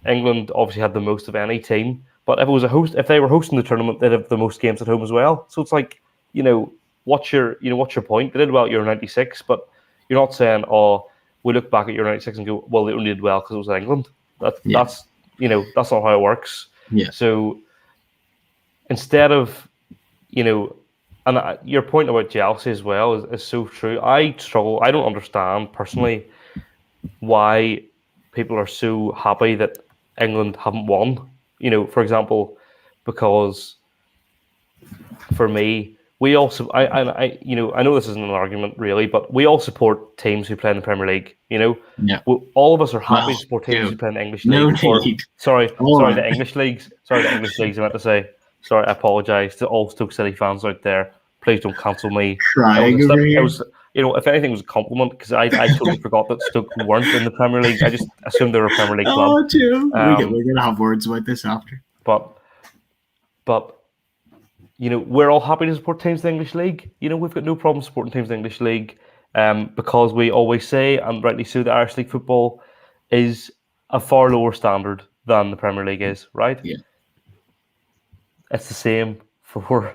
[SPEAKER 4] England obviously had the most of any team, but if they were hosting the tournament, they'd have the most games at home as well. So it's like, what's your point? They did well at Euro '96, but you're not saying, oh, we look back at Euro '96 and go, well, they only did well because it was England. That's not how it works.
[SPEAKER 3] Yeah.
[SPEAKER 4] So instead of, and your point about jealousy as well is so true. I struggle. I don't understand personally why people are so happy that England haven't won. For example, because for me, we also I know this isn't an argument really, but we all support teams who play in the Premier League.
[SPEAKER 3] Yeah.
[SPEAKER 4] All of us are happy
[SPEAKER 3] Well,
[SPEAKER 4] to support teams who play in the English
[SPEAKER 3] no
[SPEAKER 4] league.
[SPEAKER 3] need.
[SPEAKER 4] The English leagues. Sorry, the English leagues. I meant to say. Sorry, I apologise to all Stoke City fans out there. Please don't cancel me.
[SPEAKER 3] Crying over here.
[SPEAKER 4] If anything, it was a compliment because I totally forgot that Stoke weren't in the Premier League. I just assumed they were a Premier League club.
[SPEAKER 3] Oh, Joe. We're gonna have words about this after.
[SPEAKER 4] But we're all happy to support teams in the English league. We've got no problem supporting teams in the English league, because we always say, and rightly so, the Irish League football is a far lower standard than the Premier League is. Right?
[SPEAKER 3] Yeah.
[SPEAKER 4] It's the same for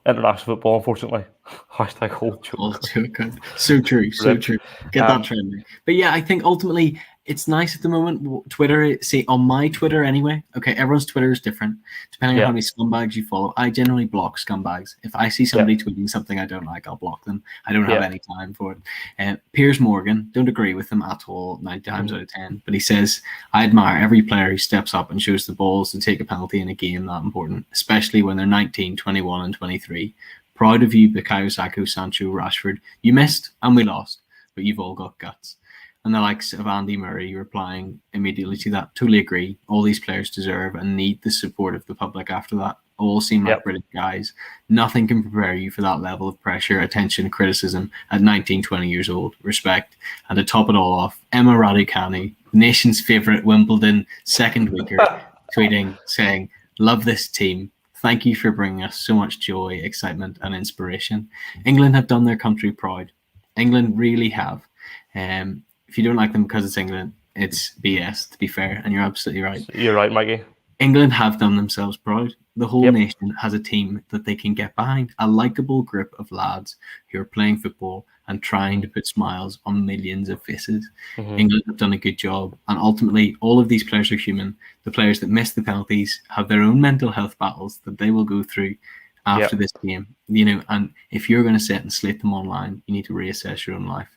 [SPEAKER 4] international football, unfortunately. Hashtag hold joke.
[SPEAKER 3] So true. Get that trending. But yeah, I think ultimately it's nice at the moment. Twitter, see, on my Twitter anyway, okay, everyone's Twitter is different depending on how many scumbags you follow. I generally block scumbags. If I see somebody tweeting something I don't like, I'll block them. I don't have any time for it. Piers Morgan, don't agree with him at all 9 times out of 10, but he says, I admire every player who steps up and shows the balls to take a penalty in a game that important, especially when they're 19, 21 and 23. Proud of you, Bukayo Saka, Sancho, Rashford. You missed and we lost, but you've all got guts. And the likes of Andy Murray replying immediately to that, totally agree. All these players deserve and need the support of the public after that. All seem like brilliant guys. Nothing can prepare you for that level of pressure, attention, criticism at 19, 20 years old. Respect. And to top it all off, Emma Raducanu, the nation's favourite Wimbledon second weeker, tweeting, saying, love this team. Thank you for bringing us so much joy, excitement and inspiration. England have done their country proud. England really have. If you don't like them because it's England, it's BS, to be fair, and you're absolutely right.
[SPEAKER 4] You're right, Mikey.
[SPEAKER 3] England have done themselves proud. The whole nation has a team that they can get behind, a likeable group of lads who are playing football and trying to put smiles on millions of faces. England have done a good job, and ultimately all of these players are human. The players that miss the penalties have their own mental health battles that they will go through after this game. And if you're going to sit and slate them online, you need to reassess your own life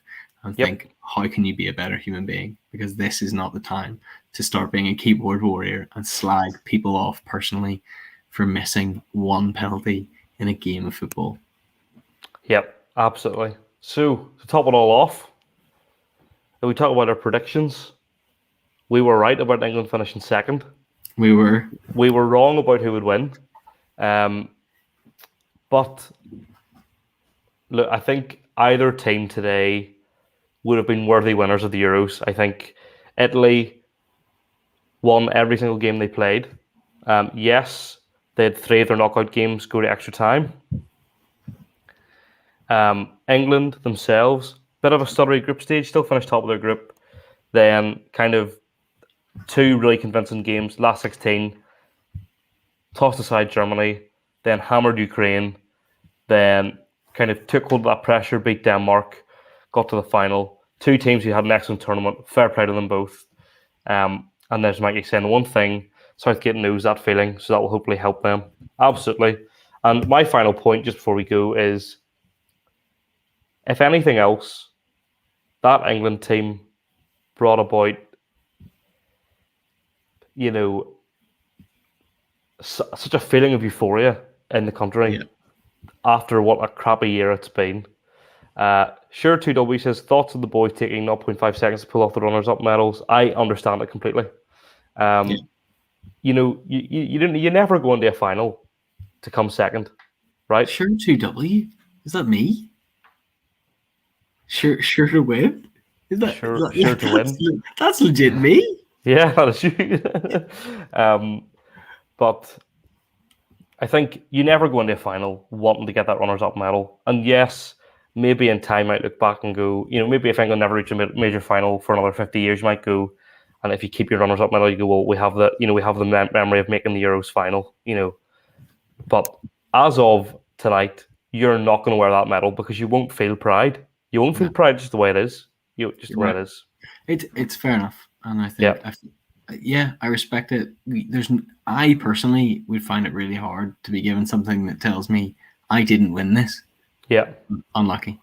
[SPEAKER 3] and think, how can you be a better human being? Because this is not the time to start being a keyboard warrior and slag people off personally for missing one penalty in a game of football. Yep,
[SPEAKER 4] absolutely. So, to top it all off, if we talk about our predictions, we were right about England finishing second. We were wrong about who would win. But, look, I think either team today would have been worthy winners of the Euros. I think Italy won every single game they played. Yes, they had 3 of their knockout games go to extra time. England themselves, bit of a stuttery group stage, still finished top of their group. Then kind of 2 really convincing games, last 16, tossed aside Germany, then hammered Ukraine, then kind of took hold of that pressure, beat Denmark, got to the final. 2 teams who had an excellent tournament. Fair play to them both. And there's Mikey saying one thing, Southgate knows that feeling, so that will hopefully help them. Absolutely. And my final point, just before we go, is if anything else, that England team brought about, such a feeling of euphoria in the country after what a crappy year it's been. Sure, 2W says, thoughts of the boys taking 0.5 seconds to pull off the runners-up medals. I understand it completely. You never go into a final to come second, right?
[SPEAKER 3] Sure, 2W. Is that me? Sure to win? Is that
[SPEAKER 4] sure to win?
[SPEAKER 3] That's legit me.
[SPEAKER 4] Yeah, that's you. But I think you never go into a final wanting to get that runners-up medal. And yes, maybe in time I might look back and go, maybe if England never reach a major final for another 50 years, you might go, And if you keep your runners-up medal, you go, well, we have the memory of making the Euros final, But as of tonight, you're not going to wear that medal because you won't feel pride. You won't feel pride just the way it is. Just the way it is.
[SPEAKER 3] It's fair enough, and I
[SPEAKER 4] Yeah.
[SPEAKER 3] think I respect it. I personally would find it really hard to be given something that tells me I didn't win this.
[SPEAKER 4] Yeah.
[SPEAKER 3] Unlucky.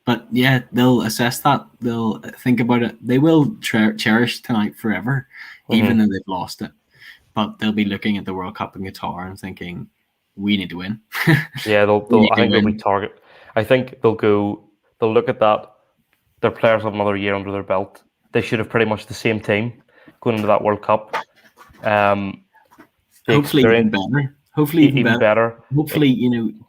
[SPEAKER 3] But yeah, they'll assess that. They'll think about it. They will cherish tonight forever, even though they've lost it. But they'll be looking at the World Cup in Qatar and thinking, we need to win.
[SPEAKER 4] Yeah, I think they'll be target. I think they'll look at that. Their players have another year under their belt. They should have pretty much the same team going into that World Cup.
[SPEAKER 3] Hopefully even better. Hopefully even better. Hopefully,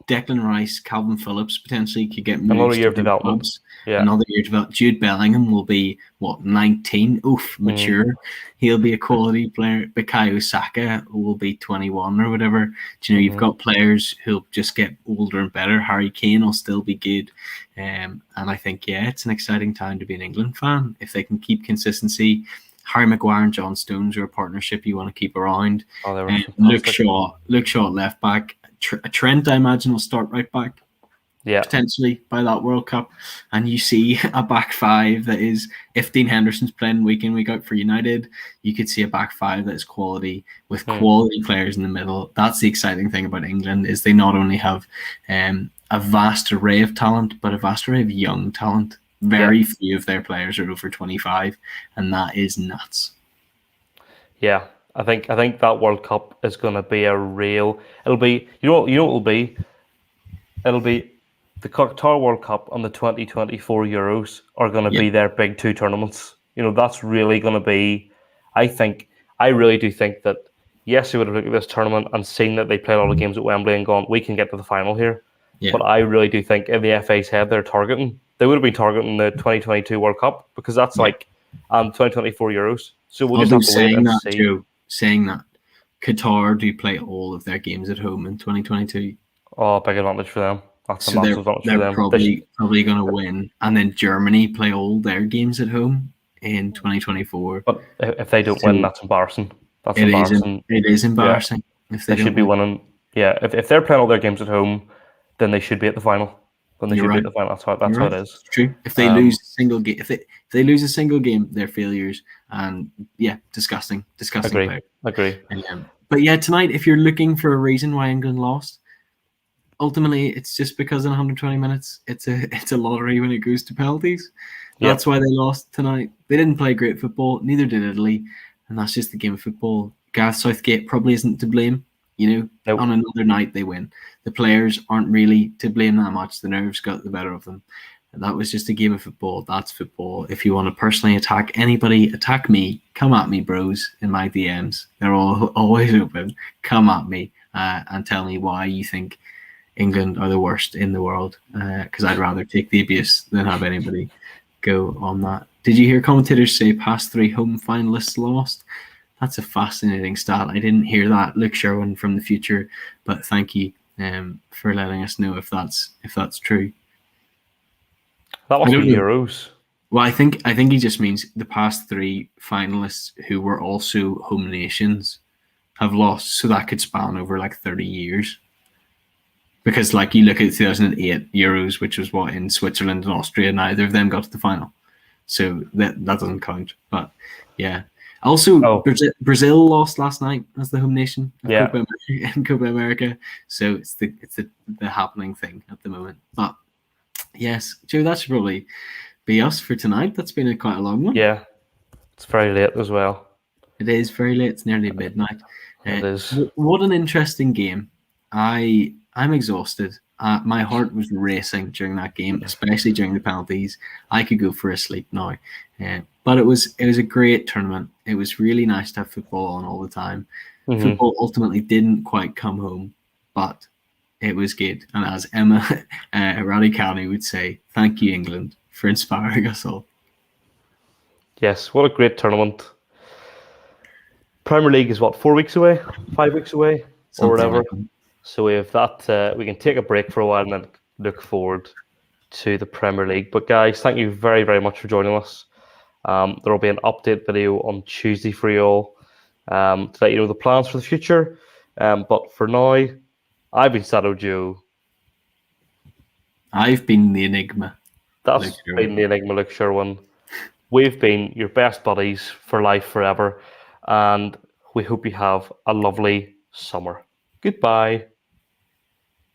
[SPEAKER 3] Declan Rice, Calvin Phillips potentially could get moved
[SPEAKER 4] another year of development.
[SPEAKER 3] Yeah. Another year of development. Jude Bellingham will be 19? Oof, mature. He'll be a quality player. Bukayo Saka will be 21 or whatever. Do you've got players who'll just get older and better. Harry Kane will still be good. And I think it's an exciting time to be an England fan if they can keep consistency. Harry Maguire and John Stones are a partnership you want to keep around. Luke Shaw at left back. Trent, I imagine, will start right back. Yeah, potentially by that World Cup. And you see a back five that is, if Dean Henderson's playing week in, week out for United, you could see a back five that is quality with quality players in the middle. That's the exciting thing about England, is they not only have a vast array of talent, but a vast array of young talent. Very few of their players are over 25, and that is nuts.
[SPEAKER 4] Yeah, I think that World Cup is going to be a real. It'll be it'll be the Qatar World Cup and the 2024 Euros are going to be their big two tournaments. That's really going to be. I really do think that yes, they would have looked at this tournament and seen that they played all the games at Wembley and gone, we can get to the final here. Yeah. But I really do think in the FA's head they would have been targeting the 2022 World Cup because that's 2024 Euros. So we'll just have to wait and see.
[SPEAKER 3] Joe, saying that, Qatar do play all of their games at home in 2022.
[SPEAKER 4] Oh, big advantage for them. That's a massive advantage for them.
[SPEAKER 3] Probably going to win. And then Germany play all their games at home in 2024.
[SPEAKER 4] But if they don't win, that's embarrassing. That's embarrassing.
[SPEAKER 3] It is embarrassing.
[SPEAKER 4] Yeah. If they should be winning. Yeah, if they're playing all their games at home, then they should be at the final. Then they should be at the final. That's how it is.
[SPEAKER 3] It's true. If they lose a single game, if they lose a single game, they're failures. And disgusting.
[SPEAKER 4] Agree.
[SPEAKER 3] But yeah, tonight, if you're looking for a reason why England lost, ultimately it's just because in 120 minutes it's a lottery when it goes to penalties. That's why they lost tonight. They didn't play great football, neither did Italy, and that's just the game of football. Gareth Southgate probably isn't to blame. Nope. On another night they win. The players aren't really to blame that much. The nerves got the better of them. And that was just a game of football. That's football. If you want to personally attack anybody, attack me. Come at me, bros, in my DMs. They're always open. Come at me and tell me why you think England are the worst in the world. Because I'd rather take the abuse than have anybody go on that. Did you hear commentators say past 3 home finalists lost? That's a fascinating stat. I didn't hear that. Luke Sherwin from the future, but thank you for letting us know if that's true.
[SPEAKER 4] That must be Euros.
[SPEAKER 3] Well, I think he just means the past 3 finalists who were also home nations have lost, so that could span over like 30 years. Because you look at 2008 Euros, which was in Switzerland and Austria, neither of them got to the final, so that doesn't count. But yeah. Also, Brazil lost last night as the home nation in Copa America. So it's the happening thing at the moment. But yes, Joe, that should probably be us for tonight. That's been quite a long one.
[SPEAKER 4] Yeah, it's very late as well.
[SPEAKER 3] It is very late. It's nearly midnight.
[SPEAKER 4] It is.
[SPEAKER 3] What an interesting game. I'm exhausted. My heart was racing during that game, especially during the penalties. I could go for a sleep now. But it was a great tournament. It was really nice to have football on all the time. Football ultimately didn't quite come home, but it was good. And as Emma Raducanu would say, thank you, England, for inspiring us all.
[SPEAKER 4] Yes, what a great tournament. Premier League is 4 weeks away? 5 weeks away? Something or whatever. Like so we have that. We can take a break for a while and then look forward to the Premier League. But guys, thank you very, very much for joining us. There will be an update video on Tuesday for you all to let you know the plans for the future. But for now, I've been StattoJoe.
[SPEAKER 3] I've been the Enigma.
[SPEAKER 4] That's
[SPEAKER 3] Luke Sherwin.
[SPEAKER 4] been the Enigma Luke Sherwin. We've been your best buddies for life forever, and we hope you have a lovely summer. Goodbye.